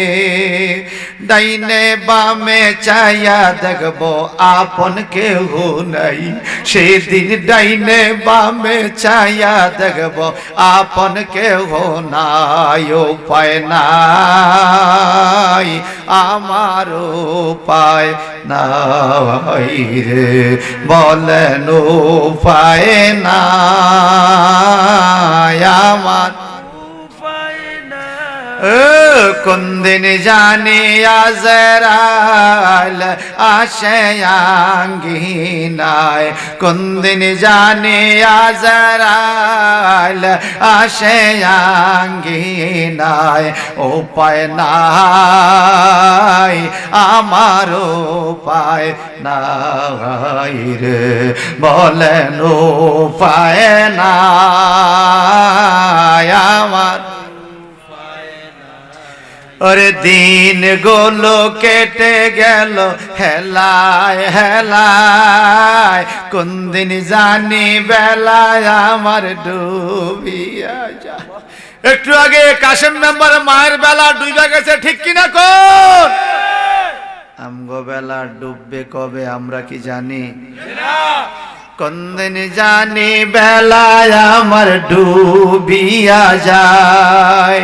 ডাইনে বামে চায়া দেখব আপন কেহ নাই সেদিন ডাইনে বামে চায়া দেখব আপন কেহ নাই উপায় নাই আমার উপায় নাই রে বলেন উপায় নাই আমার কোন দিন জানি আজরাইল আসে আঙ্গিনায় কোন দিন জানি আজরাইল আসে আঙ্গিনায় উপায় নাই আমার উপায় নাই রে বলেন উপায় নাই আমার ওরে দিন গুলো কেটে গেল হেলায় হেলায় কোন দিন জানি বেলায় আমার ডুবিয়া যায় একটু আগে কাশেম মেম্বার মায়ের বেলা ডুবে গেছে ঠিক কিনা কোন আমগো বেলা ডুববে কবে আমরা কি জানি কোন দিন জানি বেলায় আমার ডুবিয়া যায়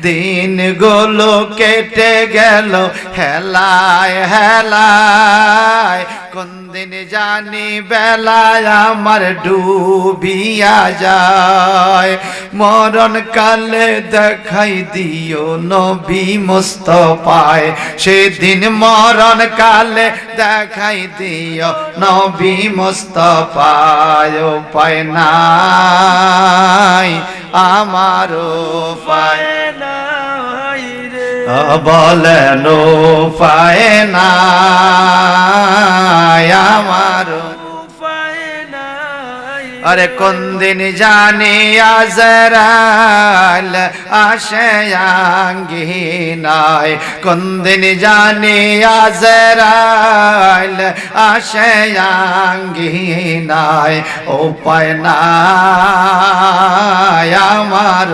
দিন গুলো কেটে গেল হেলায় হেলায় কোন দিন জানি বেলায় আমার ডুবিয়া যায় মরণ কালে দেখাই দিও নবী মুস্তাফায় সেদিন মরণ কালে দেখাই দিও নবী মুস্তাফায় উপায় নাই আমার উপায় নাই রে বলেন উপায় নাই আমার উপায় নাই আরে কোন দিন জানি আজরাইল আসে আঙ্গিনায় কোন দিন জানি আজরাইল আসে আঙ্গিনায় উপায় নাই আমার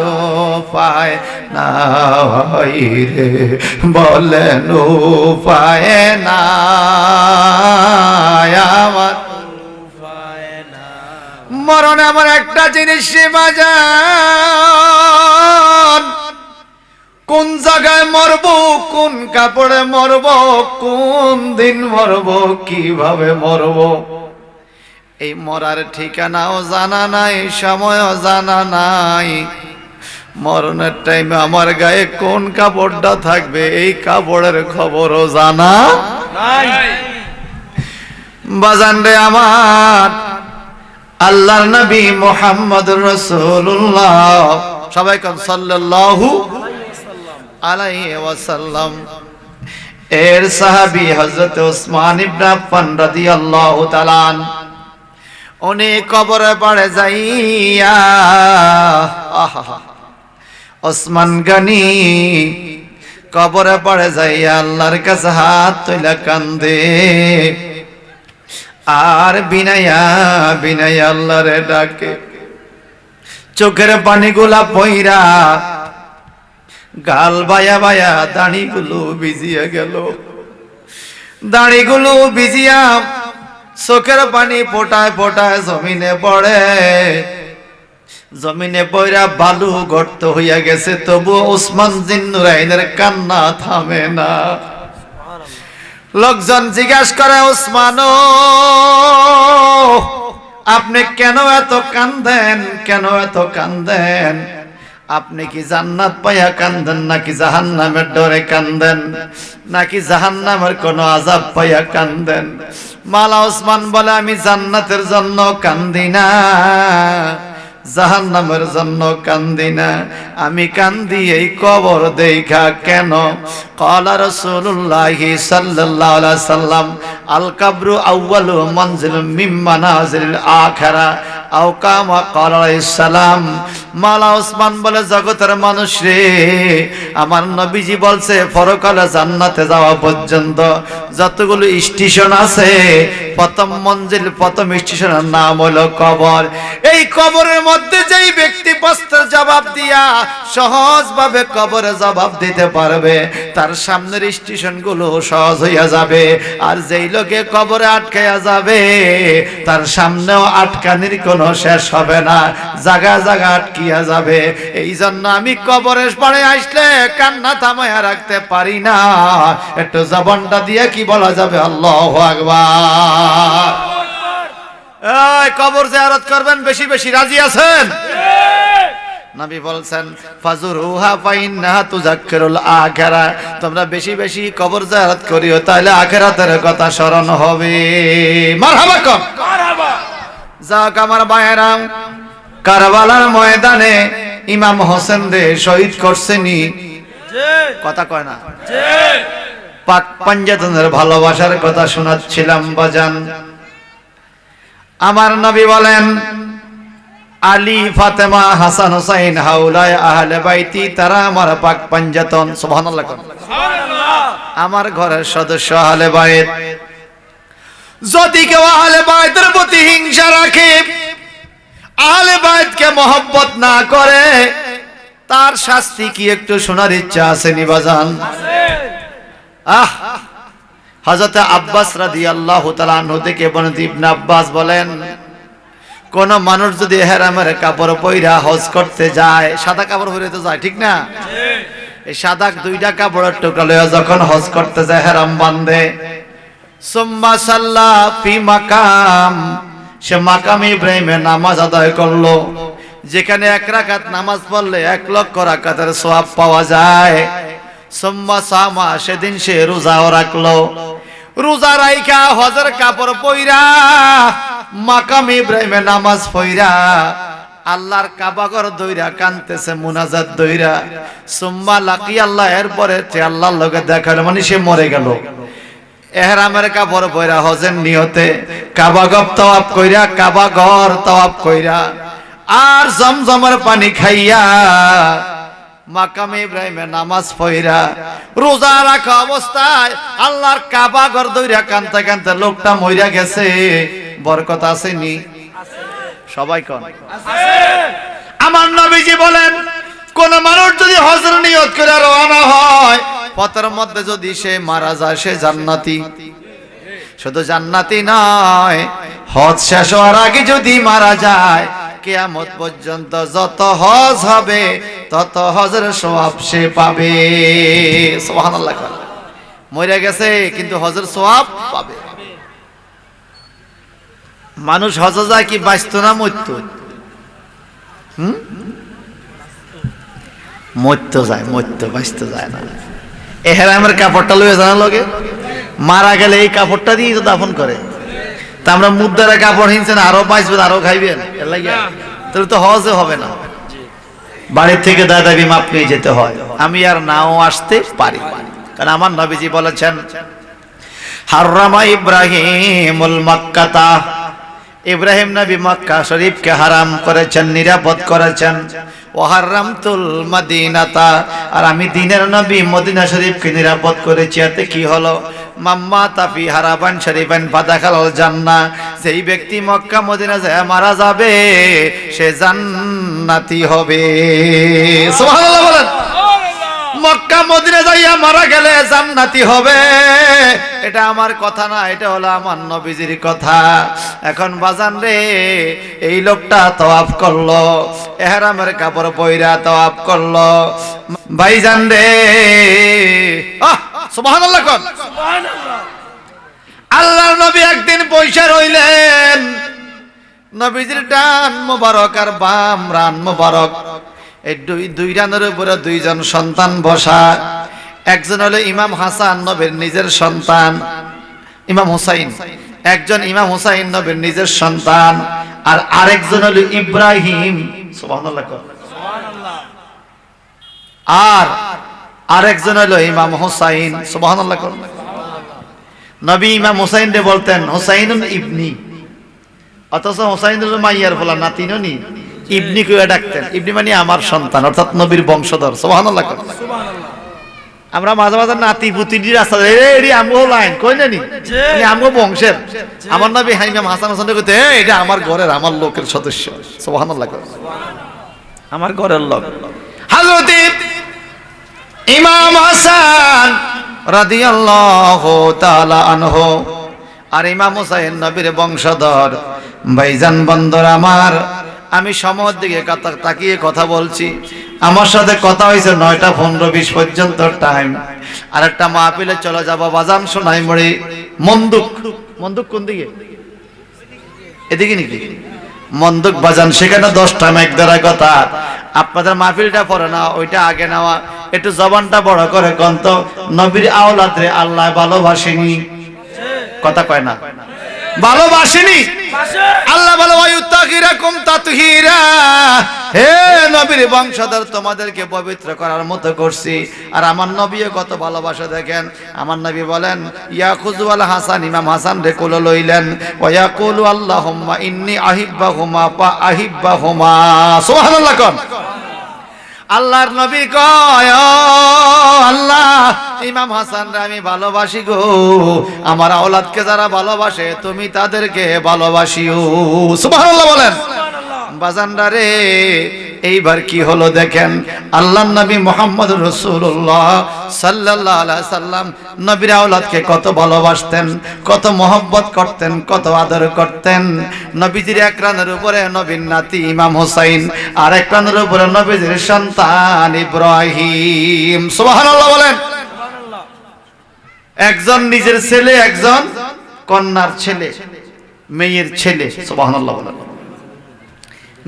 উপায় নাই রে বলেন উপায় নাই আমার মরণ এমন একটা জিনিস বাজান কোন জায়গায় মরব, কোন কাপড়ে মরব, কোন দিন মরব, কিভাবে মরব, এই মরার ঠিকানাও জানা নাই, সময়ও জানা নাই। মরণের টাইমে আমার গায়ে কোন কাপড়টা থাকবে এই কাপড়ের খবরও জানা নাই। বাজান রে আমার, আল্লাহর নবী মুহাম্মদুর রাসূলুল্লাহ, সবাই কোন সাল্লাল্লাহু আলাইহি ওয়াসাল্লাম, এর সাহাবী হযরত ওসমান ইবনে আফফান রাদিয়াল্লাহু তাআলা উনি কবরে পড়ে যাইয়া, আহা ওসমান গনি কবরে পড়ে যাইয়া আল্লাহর কাছে হাত তুলে কান্দে আর বিনায়া বিনায়া আল্লাহরে ডাকে। চোখের পানিগুলা পইরা গাল বায়া বায়া দাড়িগুলো ভিজিয়া গেল, দাড়িগুলো ভিজিয়া চোখের পানি ফোটায় ফোটায় জমিনে পড়ে, জমিনে পড়া বালু গর্ত হইয়া গেছে, তবু ওসমান জিন্নুরাইনের কান্না থামে না। লোকজন জিজ্ঞাসা করে, ওসমান আপনি কেন এত কান্দেন, কেন এত কান্দেন? আপনি কি জান্নাত পাইয়া কান্দেন, নাকি জাহান্নামের ডরে কান্দেন, নাকি জাহান্নামের কোন আযাব পাইয়া কান্দেন? মাওলা ওসমান বলে, আমি জান্নাতের জন্য কান্দি না, জাহান্নামের জন্য কান্দি না, আমি কান্দি এই কবর দেখা। কেন? ক্বালা রাসূলুল্লাহি সাল্লাল্লাহু আলাইহি সাল্লাম, আল কবরু আউয়ালু মানজিলুম মিন মানাজিলিল আখিরা আও কামা ক্বালা আলাইহিস সালাম। মাওলা ওসমান বলে, জগতের মানুষ রে, আমার নবীজি বলছে পরকালে জান্নাতে যাওয়া পর্যন্ত যতগুলো স্টেশন আছে, প্রথম মঞ্জিল, প্রথম স্টেশনের নাম হলো কবর। এই কবরের মধ্যে যেই ব্যক্তি প্রশ্নের জবাব দিয়া সহজভাবে কবরে জবাব দিতে পারবে, তার সামনের স্টেশন গুলো সহজ হইয়া যাবে। আর যেই লোকে কবরে আটকাইয়া যাবে, তার সামনেও আটকানির কোনো শেষ হবে না, জায়গা জায়গা আটকিয়া যাবে। এই জন্য আমি কবরের পাড়ে আসলে কান্না থামাইয়া রাখতে পারি না। একটু জবানটা দিয়ে কি বলা যাবে? আল্লাহু আকবার। এই কবর জিয়ারত করবেন বেশি বেশি, রাজি আছেন? নবী বলছেন, ফাজুরুহা ফাইন্নাহা তুযাক্কিরুল আখিরা, তোমরা বেশি বেশি কবর জিয়ারত করিও, তাহলে আখিরাতের কথা স্মরণ হবে। মারহাবা কম, মারহাবা। যাক আমার ভাইয়েরা, কারবালার ময়দানে ইমাম হোসেন রে শহীদ করছেনি, কথা কয় না, পাক পাঞ্জাতনের ভালোবাসার কথা শোনাচ্ছিলাম বাজান। আমার নবী বলেন, আলী, ফাতেমা, হাসান, হুসাইন হাউলায় আহলে বাইতি, তারা আমার পাক পাঞ্জাতন। সুবহানাল্লাহ, সুবহানাল্লাহ। আমার ঘরের সদস্য আহলে বাইত। যদি কেউ আহলে বাইতের প্রতি হিংসা রাখে, আহলে বাইতকে মহব্বত না করে, তার শাস্তি কি একটু শোনার ইচ্ছা আছে নি বাজান? হযরত আব্বাস রাদিয়াল্লাহু তাআলা আনহু থেকে বর্ণিত, ইবনে আব্বাস বলেন, কোন মানুষ যদি ইহরামের কাপড় পইরা হজ করতে যায়, সাদা কাপড় পরে তো যায়, ঠিক না? এই সাদা দুইটা কাপড়ের টুকরা লইয়া যখন হজ করতে যায়, ইহরাম বাঁধে, সুম্মা সাল্লা ফি মাকাম, সে মাকাম ইব্রাহিমে নামাজ আদায় করলো, যেখানে 1 রাকাত নামাজ পড়লে 1 লক্ষ রাকাতের সওয়াব পাওয়া যায়। সুম্মা সামা, সেদিন সে রোজাও রাখলো, রোজা রাইখা হজের কাপড় পইরা মাকাম ইব্রাহিমে নামাজ পইরা আল্লাহর কাবাঘর দইরা কানতেছে, মুনাজাত দইরা, সুম্মা লাকি আল্লাহ, এরপরে আল্লাহর লগে দেখা হলো, মানে সে মরে গেল। ইহরামের কাপড় পইরা হজের নিয়তে কাবাঘর তাওয়াফ কইরা, কাবাঘর তাওয়াফ কইরা আর জমজমের পানি খাইয়া মাকামে ইব্রাহিমে নামাজ পড়া, রোজা রাখা অবস্থায় আল্লাহর কাবা ঘর দইরা কানতে কানতে লোকটা মইরা গেছে। বরকত আসেনি? সবাই কোন আছে? আমার নবীজি বলেন, কোন মানুষ যদি হজের নিয়ত করে রওনা হয়, পথের মধ্যে যদি সে মারা যায়, সে জান্নাতি। শুধু জান্নাতি নয়, হজ শেষ হওয়ার আগে যদি মারা যায়, কিয়ামত পর্যন্ত যত হজ হবে তত হজের সওয়াব সে পাবে। সুবহানাল্লাহ। মরে গেছে কিন্তু হজের সওয়াব পাবে। মানুষ হজ যায় কি বাঁচতো না মরতো? মরতো যায়, মরতো, বাঁচতে যায় না। এহরামের কাপড়টা লইয়া জানা লগে মারা গেলে এই কাপড়টা দিয়ে তো দাফন করে। তা আমরা মুদ্রার কাপড় হিনছেন আরো বাঁচবেন আরো খাইবেন, তাহলে তো হজে হবে না। বাড়ির থেকে দাদাবি মাপ নিয়ে যেতে হয়। আমি আর নাও আসতে পারি, কারণ আমার নবীজি বলেছেন হাররামা ইব্রাহিমুল মক্কাতা, ইব্রাহিম নবী মক্কা শরীফকে হারাম করেছেন, নিরাপদ করেছেন। ও হারামতুল মদিনাতা, আর আমি দিনের নবী মদিনা শরীফকে নিরাপদ করেছি। এতে কি হলো? মাম্মা তাফি হারাবান শরীফান ফাদাখালাল জান্নাহ, যেই ব্যক্তি মক্কা মদিনা যায় মারা যাবে সে জান্নাতি হবে। সুবহানাল্লাহ বলেন। মক্কা মদিনা যাইয়া মারা গেলে জান্নাতি হবে, এটা আমার কথা না, এটা হলো আমার নবীজির কথা। এখন বাজান রে, এই লোকটা তওয়াফ করলো, ইহরামের কাপড় পয়রা তওয়াফ করলো, ভাইজান রে, সুবহানাল্লাহ কোন। আল্লাহর নবী একদিন বৈশা রইলেন, নবীজির ডান মোবারক আর বাম রান মোবারক, এই দুই রানের উপরে দুইজন সন্তান বসা। একজন হলো ইমাম হাসান, নবীর নিজের সন্তান, ইমাম হুসাইন। একজন ইমাম হুসাইন নবীর নিজের সন্তান, আর আরেকজন হলো ইব্রাহিম। সুবহানাল্লাহ। আর আরেকজন হলো ইমাম হুসাইন। সুবহানাল্লাহ। নবী ইমাম হুসাইন রে বলতেন হুসাইনুন ইবনি, অথচ হুসাইন হলো মাইয়ার ফলা, নাতিনও নি, ইবনি কইয়া ডাকতেন। ইবনি মানে আমার সন্তান, অর্থাৎ নবীর বংশধর। সুবহানাল্লাহ। আমরা মাঝে মাঝে নাতি পুতির রাস্তা এডি আমগো লাইন কই না নি, আমগো বংশের। আমার নবী ইমাম হাসান হোসেন কইতে এটা আমার ঘরের, আমার লোকের সদস্য। সুবহানাল্লাহ। আমার ঘরের লোক। হযরত ইমাম হাসান রাদিয়াল্লাহু তাআলা আনহু আর ইমাম হুসাইন নবীর বংশধর। ভাইজান বন্দর আমার, আমি সময়ের দিকে তাকিয়ে কথা বলছি। আমার সাথে কথা হয়েছে 9টা 15-20 পর্যন্ত টাইম। আর একটা মাহফিলে চলে যাবো বাজান সোনাই মড়ি মন্দুক। মন্দুক কোন দিকে? এদিকে নাকি? মন্দুক বাজান, সেখানে 10টা মাইক দ্বারা কথা। আপনাদের মাহফিলটা পরে না, ওইটা আগে নেওয়া। একটু জবানটা বড় করে কোন তো, নবীর আওলাদ রে আল্লাহ ভালোবাসেনি? কথা কয় না, ভালোবাসেনি? আল্লাহ বলে ওয়ায়ুতাহিরাকুম তাতহীরা, হে নবীর বংশধর তোমাদেরকে পবিত্র করার মতো করছি। আর আমার নবীও কত ভালোবাসা দেখেন। আমার নবী বলেন ইয়াখুযু আল হাসান, ইমাম হাসান রে কোলে লইলেন, ওয়া ইয়াকুলু আল্লাহুম্মা ইন্নী আহিব্বাহুমা ফা আহিব্বাহুমা। সুবহানাল্লাহ কোন। আল্লাহর নবী কয় ও আল্লাহ, ইমাম হাসান রে আমি ভালোবাসি গো, আমার আওলাদকে যারা ভালোবাসে তুমি তাদেরকে ভালোবাসিও। সুবহানাল্লাহ বলেন। বাজানরা রে, এইবার কি হলো দেখেন। আল্লাহর নবী মুহাম্মদ রাসূলুল্লাহ সাল্লাল্লাহু আলাইহি সাল্লাম নবীর আওলাদকে কত ভালোবাসতেন, কত মহব্বত করতেন, কত আদর করতেন। নবীজির এক রানের উপরে নবীর নাতি ইমাম হুসাইন, আর এক রানের উপরে নবীজির সন্তান ইব্রাহিম। সুবহানাল্লাহ বলেন। একজন নিজের ছেলে, একজন কন্যার ছেলে, মেয়ের ছেলে। সুবহানাল্লাহ বলেন।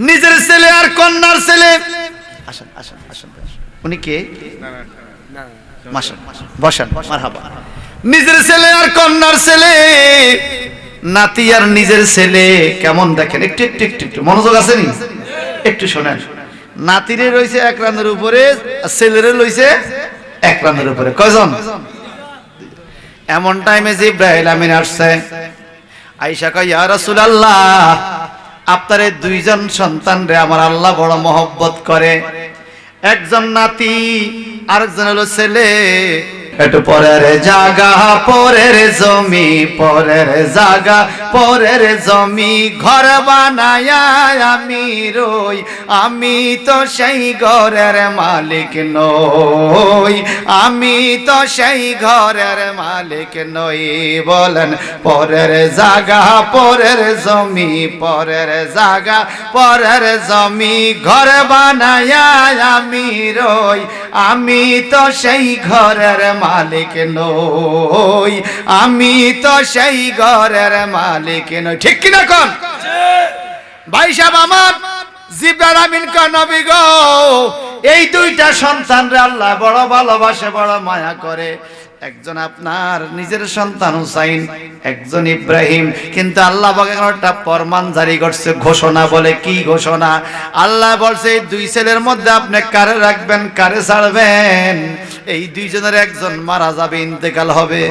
নিজের ছেলে আর কন্যার ছেলে। আসেন আসেন আসেন। উনি কে? বসেন, মারহাবা। নিজের ছেলে আর কন্যার ছেলে, নাতি আর নিজের ছেলে কেমন দেখেন। একটু একটু একটু একটু মনোযোগ আছে নি? একটু শোনেন। নাতিরে রইছে এক রানের উপরে, ছেলেরে লইছে এক রানের উপরে। কয়জন? এমন টাইমে জিবরাইল আমিন আসছে। আয়েশা কয় ইয়া রাসূলুল্লাহ, আপনারে দুইজন সন্তান রে আমার আল্লাহ বড় মহব্বত করে। একজন নাতি, আরেকজন হলো ছেলে। একটু পরের জায়গা পরের জমি, পরের জায়গা পরের জমি ঘর বানায়া আমি রই, আমি তো সেই ঘরের মালিক নই, আমি তো সেই ঘরের মালিক নই। বলেন পরের জায়গা পরের জমি, পরের জায়গা পরের জমি ঘর বানায়া আমি রই, আমি তো সেই ঘরের মালিক নই, আমি তো সেই ঘরের মালিক নই। ঠিক কিনা কোন ভাই সাহেব? আমার জিবরাইল আমিন কা নবী গো, এই দুইটা সন্তানরে আল্লাহ বড় ভালোবাসে, বড় মায়া করে। একজন আপনার নিজের সন্তান হুসাইন, একজন ইব্রাহিম। কিন্তু আল্লাহ একটা ফরমান জারি করছে, ঘোষণা। বলে কি ঘোষণা? আল্লাহ বলছে এই দুই ছেলের মধ্যে আপনি কারে রাখবেন, কারে ছাড়বেন? এই দুইজনের একজন মারা যাবে, ইন্তেকাল হবে,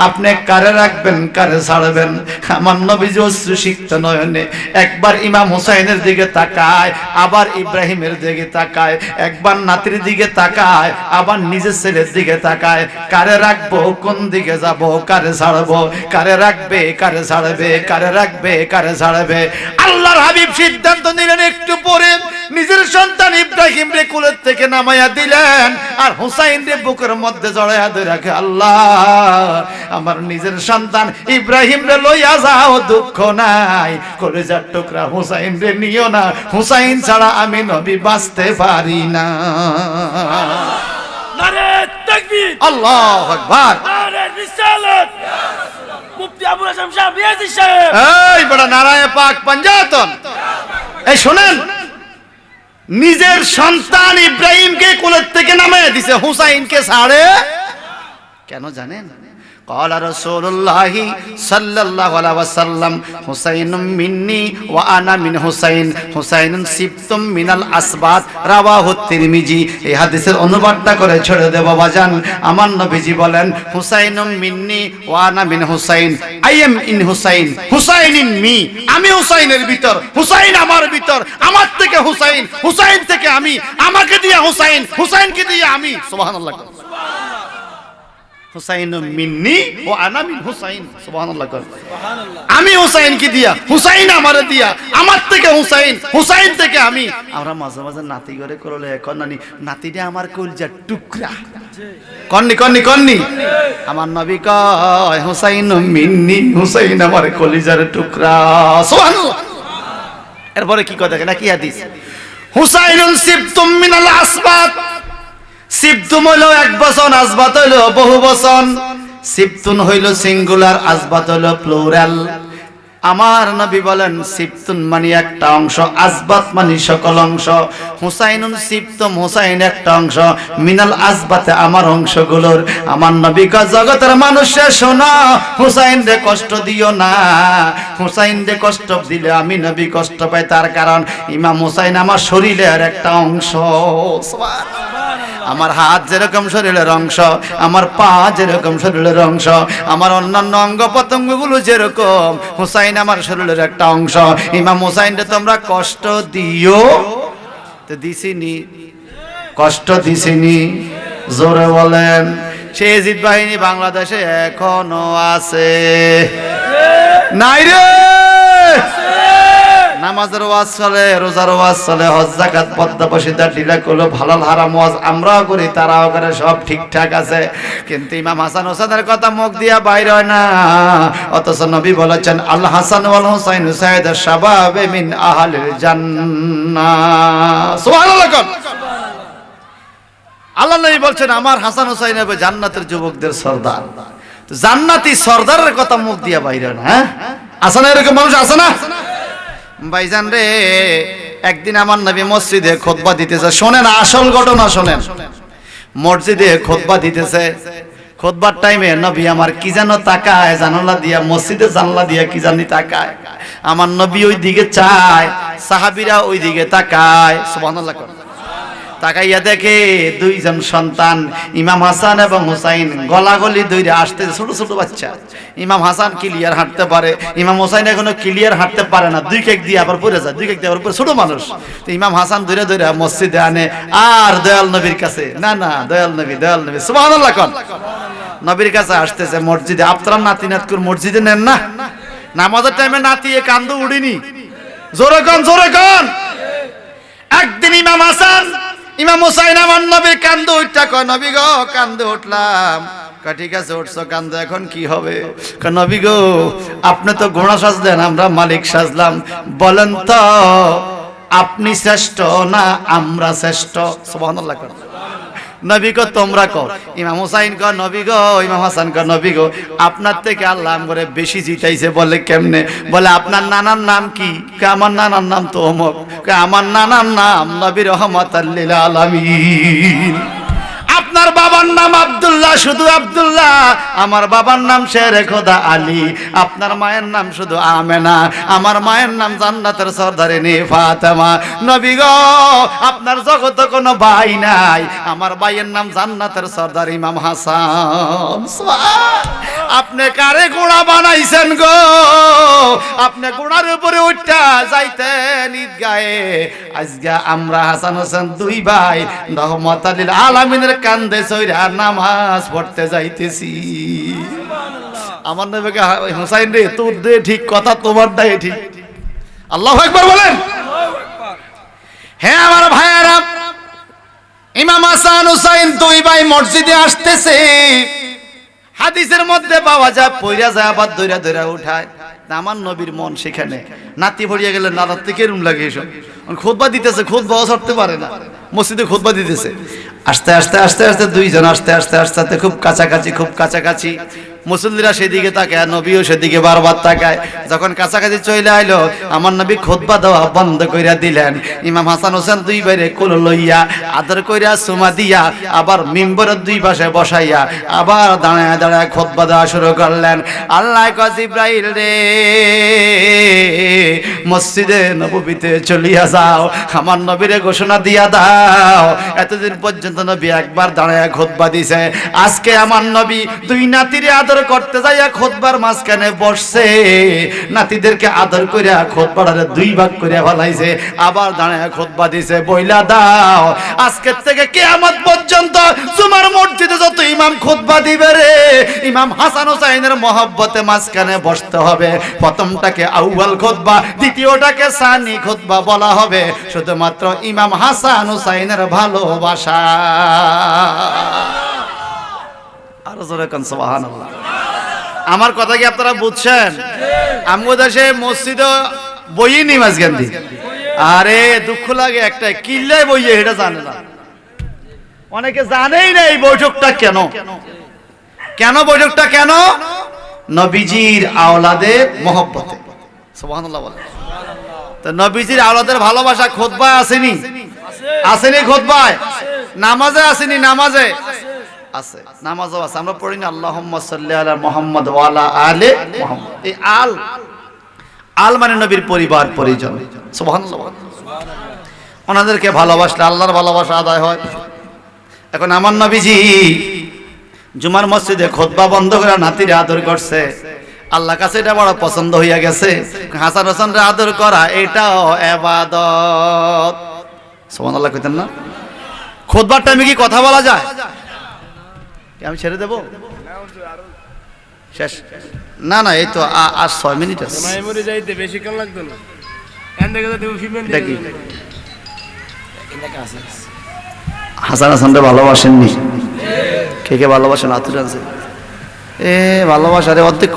আপনি কারে রাখবেন, কারে ছাড়বেন? আমার নবীজি অশ্রুসিক্ত নয়নে একবার ইমাম হুসাইনের দিকে তাকায়, আবার ইব্রাহিমের দিকে তাকায়, একবার নাতির দিকে তাকায়, আবার নিজের ছেলের দিকে তাকায়। কারে রাখবো, কোন দিকে যাব, কারে ছাড়বো, কারে রাখবে, কারে ছাড়বে, কারে রাখবে, কারে ছাড়বে? আল্লাহর হাবিব সিদ্ধান্ত নিলেন, একটু পরে নিজের সন্তান ইব্রাহিম রে কোলের থেকে নামাইয়া দিলেন, আর হুসাইন রে বুকের মধ্যে জড়াইয়া ধরে রাখে। আল্লাহ, আমার নিজের সন্তান ইব্রাহিম রে লইয়া যাও, দুঃখ নাই, কলিজার টুকরা হুসাইন রে নিও না, হুসাইন ছাড়া আমি নবী বাঁচতে পারি না। নারে তাকবীর, আল্লাহু আকবার। নারে রিসালাত, মুফতি আবুল হাসান সাহেব, ইয়াজি সাহেব। এই বড় নারায়ে পাক পাঞ্জাতন। এই শুনেন, নিজের সন্তান ইব্রাহিমকে কোলের থেকে নামিয়ে দিছে, হুসাইনকে ছাড়ে কেন জানেন? قال رسول الله صلى الله عليه وسلم حسين مني وانا من حسين حسين سبت من الاسباط رواه الترمذي। এই হাদিসের অনুবাদটা করে ছেড়ে দেব বাজান। আমার নবীজি বলেন, হুসাইন মিন্নি ওয়া আনা মিন Hussain, I am in Hussain, Hussain in me. আমি হুসাইনের ভিতর, হুসাইন আমার ভিতর, আমার থেকে হুসাইন, হুসাইন থেকে আমি, আমাকে দিয়ে হুসাইন, হুসাইনকে দিয়ে আমি। সুবহানাল্লাহ। হুসাইন মিন্নি ও আনা মিন হুসাইন। সুবহানাল্লাহ। আমি হুসাইনকে দিয়া, হুসাইন আমারে দিয়া, আমার থেকে হুসাইন, হুসাইন থেকে আমি। আমরা মাঝে মাঝে নাতি করে করলে এখন নানি, নাতিটা আমার কলজার টুকরা। কন্নি কন্নি কন্নি। আমার নবী কয় হুসাইন মিন্নি, হুসাইন আমার কলিজার টুকরা। সুবহানাল্লাহ। এরপরে কি কথা নাকি হাদিস? হুসাইনুন সিবতুম মিনাল আসবাত। সিবতুম হইল এক বচন, আসবাত হইল বহু বচন। সিবতুন হইল সিঙ্গুলার, আসবাত হইল প্লুরাল। আমার নবী বলেন সিবতুন মানে একটা অংশ, আসবাত মানে সকল অংশ। হুসাইনুন সিবতুম, হুসাইন একটা অংশ, মিনাল আসবাতে আমার অংশগুলোর। আমার নবী কয় জগতের মানুষে শোনো, হুসাইন রে কষ্ট দিও না। হুসাইন রে কষ্ট দিলে আমি নবী কষ্ট পাই, তার কারণ ইমাম হুসাইন আমার শরীরের একটা অংশ। আমার হাত যেরকম শরীরের অংশ, আমার পা যেরকম শরীরের অংশ, আমার অন্যান্য অঙ্গ প্রত্যঙ্গগুলো যেরকম, হুসাইন আমার শরীরের একটা অংশ। ইমাম হুসাইনকে তোমরা কষ্ট দিও, তো দিছিনি? কষ্ট দিছিনি? জোরে বলেন। সে জিদ বাহিনী বাংলাদেশে এখনো আছে নাই রে? নামাজের ওয়াজ চলে, রোজার ওয়াজ চলে, হজ যাকাত পদ্মা পশিদা ঢিলা করলো, হালাল হারাম ওয়াজ আমরাও করি, তারাও করে, সব ঠিকঠাক আছে। কিন্তু ইমাম হাসান হোসেনের কথা মুখ দিয়া বাইর হয় না। অথচ নবী বলেছেন আল হাসান ওয়াল হুসাইন সাইয়্যিদুশ শাবাবে মিন আহলিল জান্নাহ। সুবহানাল্লাহ। আল্লাহ নবী বলছেন আমার হাসান হোসেন হবে জান্নাতের যুবকদের সর্দার। জান্নাতি সর্দারের কথা মুখ দিয়া বাইর হয় না। হ্যাঁ, আছে না এরকম মানুষ? আছে না ভাইজান রে? একদিন আমার নবী মসজিদে খুতবা দিতেছে। শোনেন আসল ঘটনা শোনেন। মসজিদে খুতবা দিতেছে, খুতবার টাইমে নবী আমার কি যেন তাকায়, জানালা দিয়া, মসজিদে জানালা দিয়া কি জানি তাকায়। আমার নবী ওই দিকে চায়, সাহাবীরা ওই দিকে তাকায়। সুবহানাল্লাহ। তাকাইয়া দেখে দুইজন সন্তান ইমাম হাসান এবং হুসাইন গলাগলি দইরে আসতে, ছোট ছোট বাচ্চা। ইমাম হাসান ক্লিয়ার হাঁটতে পারে, ইমাম হুসাইন এখনো ক্লিয়ার হাঁটতে পারে না, দুই কেক দিয়ে আবার পড়ে যায়, দুই কেক দিয়ে আবার পড়ে, ছোট মানুষ। তো ইমাম হাসান ধরে ধরে মসজিদে আনে, আর দয়াল নবীর কাছে, না না দয়াল নবী, দয়াল নবী। সুবহানাল্লাহ। কোন নবীর কাছে আসতেছে মসজিদে। আপনারা নাতি নাতকুর মসজিদে নেন না? নামাজের টাইমে নাতিয়ে কান্দু উড়িনি, জোরে কন। একদিন ইমাম হাসান ইমাম হুসাইন আমার নবীর কান্দু উঠটা কয় নবী গো কান্দু উঠলাম। ঠিক আছে উঠছো কান্দু, এখন কি হবে? নবী গো আপনি তো ঘোড়া সাজলেন, আমরা মালিক সাজলাম, বলেন তো আপনি শ্রেষ্ঠ না আমরা শ্রেষ্ঠ? সুবহানাল্লাহ। নবী গো তোমরা কও। ইমাম হুসাইন কয় নবী গো, ইমাম হাসান কয় নবী গো আপনার থেকে আল্লাহ আমরে বেশি জিতাইছে। বলে কেমনে? বলে আপনার নানার নাম কি? আমার নানার নাম তো অমুক। আমার নানার নাম নবী রহমাতাল লিল আলামিন। আপনার বাবার নাম আব্দুল্লাহ, শুধু আব্দুল্লাহ। আমার বাবার নাম শেরে খোদা আলী। আপনার মায়ের নাম শুধু আমেনা। আমার মায়ের নাম জান্নাতের সর্দারিনী ফাতেমা। নবী গো আপনার জগতে কোনো ভাই নাই, আমার ভাইয়ের নাম জান্নাতের সর্দার ইমাম হাসান। আপনি কারে ঘোড়া বানাইছেন গো? আপনি ঘোড়ার উপরে উঠা যাইতেন ঈদগাহে। আজকে আমরা হাসান হোসেন দুই ভাই রহমাতাল লিল আলামিনের কান্দে সইরা নামাজ পড়তে যাইতেছি। আমার নবীকে হুসাইন রে তোর দে ঠিক কথা, তোমার দায় ঠিক। আল্লাহু আকবার বলেন। হ্যাঁ আমার ভাইয়েরা, ইমাম হাসান হুসাইন দুই ভাই মসজিদে আসতেছে। হাদিসের মধ্যে পাওয়া যায় পয়রা যায় আবার দইরা দইরা উঠায়। আমার নবীর মন সেখানে। নাতি ভরিয়া গেলে নালার থেকে রুম লাগে এসব খুতবা দিতেছে, খুতবাও ছাড়তে পারে না, মসজিদে খুতবা দিতেছে। আস্তে আস্তে আস্তে আস্তে দুইজন আস্তে আস্তে আস্তে আস্তে খুব কাছাকাছি। মুসল্লিরা সেদিকে তাকায়, নবীও সেদিকে বারবার তাকায়। যখন কাছাকাছি চলে আইলো আমার নবী খুতবা দেওয়া বন্ধ কইরা দিলেন। ইমাম হাসান হোসেন দুই বাইরে কোল লইয়া আদর কইরা সুমা দিয়া আবার মিম্বরের দুই পাশে বসাইয়া আবার দাঁড়ায় দাঁড়ায় খুতবা দেওয়া শুরু করলেন। আল্লাহ কয় জিবরাইল রে মসজিদে নববীতে চলিয়া যাও, আমার নবীরে ঘোষণা দিয়া দাও। এতদিন পর্যন্ত নবী একবার দাঁড়ায় খুতবা দিছে, আজকে আমার নবী দুই নাতিরে আদর করতে যাইয়া খুতবার মাঝখানে বসছে। নাতিদেরকে আদর কইরা খুতবাটারে দুই ভাগ কইরা ফলাইছে, আবার দাঁড়ায় খুতবা দিছে। বইলা দাও আজকের থেকে কিয়ামত পর্যন্ত জুমার মসজিদে যত ইমাম খুতবা দিবে রে, ইমাম হাসান হুসাইনের মহব্বতে মাঝখানে বসতে হবে। প্রথমটাকে আউয়াল খুতবা, দ্বিতীয়টাকে সানি খুতবা বলা হবে, শুধুমাত্র ইমাম হাসান হুসাইনের ভালোবাসা। আরো জোরে কোন সুবহানাল্লাহ। আমার কথা কি আপনারা বুঝছেন? আমগো দেশে মসজিদে বইয়ে নিমাজ গান্ধী, আরে দুঃখ লাগে একটা কিল্লায় বইয়ে, এটা জানে না অনেকে, জানেই না এই বৈঠকটা কেন। বৈঠকটা কেন? নবীজির আওলাদের মহব্বতে। সুবহানাল্লাহ বলেন। তো নবীজির আওলাদের ভালোবাসা খুতবায় আসেনি? খুতবায়, নামাজে আসেনি? নামাজে আছে, নামাজও আছে। আমরা পড়ি না আল্লাহুম্মা সাল্লি আলা মুহাম্মদ ওয়া আলা আলি মুহাম্মদ। এই আল মানে নবীর পরিবার পরিজন। সুবহানাল্লাহ। ওনাদেরকে ভালোবাসলে আল্লাহর ভালোবাসা আদায় হয়। এখন আমার নবীজি জুমার মসজিদে খুতবা বন্ধ করে নাতিরে আদর করছে। আল্লাহর কাছে এটা বড় পছন্দ হইয়া গেছে। হাসান হোসেনরে আদর করা এটাও ইবাদত। সুবহানাল্লাহ কইতেন না? খুতবার টাইমে কি কথা বলা যায়? আমি ছেড়ে দেবো? শেষ? না এই তো আর 6 মিনিট আছে। হাসান হাসানরে ভালোবাসেননি? কে ভালোবাসেন? আতুর আছে এ ভালোবাসা রে অর্ধেক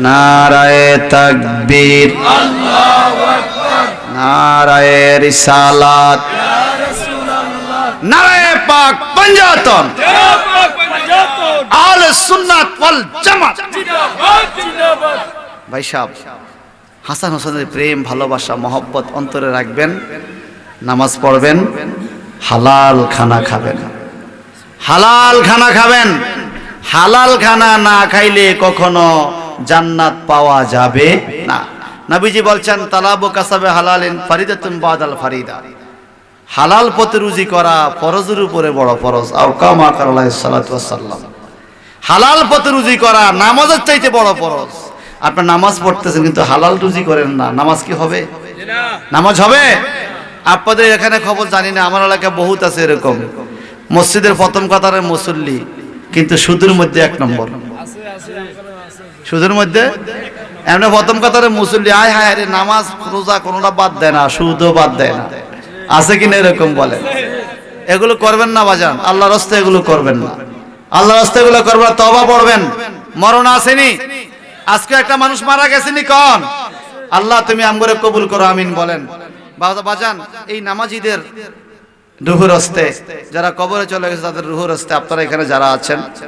নারায়ে তাকবীর, আল্লাহু আকবার, নারায়ে রিসালাত, নারায়ে পাক পাঞ্জাতন, আহলে সুন্নাত ওয়াল জামাত। ভাই সাহেব, হাসান হোসেনের প্রেম ভালোবাসা মহব্বত অন্তরে রাখবেন, নামাজ পড়বেন, হালাল খানা খাবেন। হালাল খানা না খাইলে কখনো জান্নাত পাওয়া যাবে না। নবীজি বলছেন তালাবু কাসাবে হালালিন ফারিদাতুন বাদাল ফারিদা। হালাল পথে রুজি করা ফরজের উপরে বড় ফরজ। আও কামা আলাইহিস সালাতু ওয়াস সালাম। হালাল পথে রুজি করা নামাজের চাইতে বড় ফরজ। আপনি নামাজ পড়তেছেন কিন্তু হালাল রুজি করেন না, নামাজ কি হবে? নামাজ হবে? আপনাদের এখানে খবর জানি না, আমার এলাকায় বহুত আছে এরকম। মসজিদের প্রথম কাতারের মুসল্লি কিন্তু সুদের মধ্যে 1 নম্বর। সুদের মধ্যে এমনি প্রথম কথারে মুসল্লি আয় হায় রে নামাজ রোজা কোনোটা বাদ দেয় না, সুদও বাদ দেয় না, আছে কিনা এরকম বলে? এগুলো করবেন না বাজান, আল্লাহর রাস্তায় এগুলো করবেন না, আল্লাহর রাস্তায় এগুলো করবেন, তওবা পড়বেন। মরণ আসেনি, আজকে একটা মানুষ মারা গেছেনি, কোন আল্লাহ তুমি আমগরে কবুল করো, আমিন বলেন। বাজান এই নামাজীদের রুহুর হস্তে, যারা কবরে চলে গেছে তাদের রুহুর হস্তে আপনারা এখানে যারা আছেন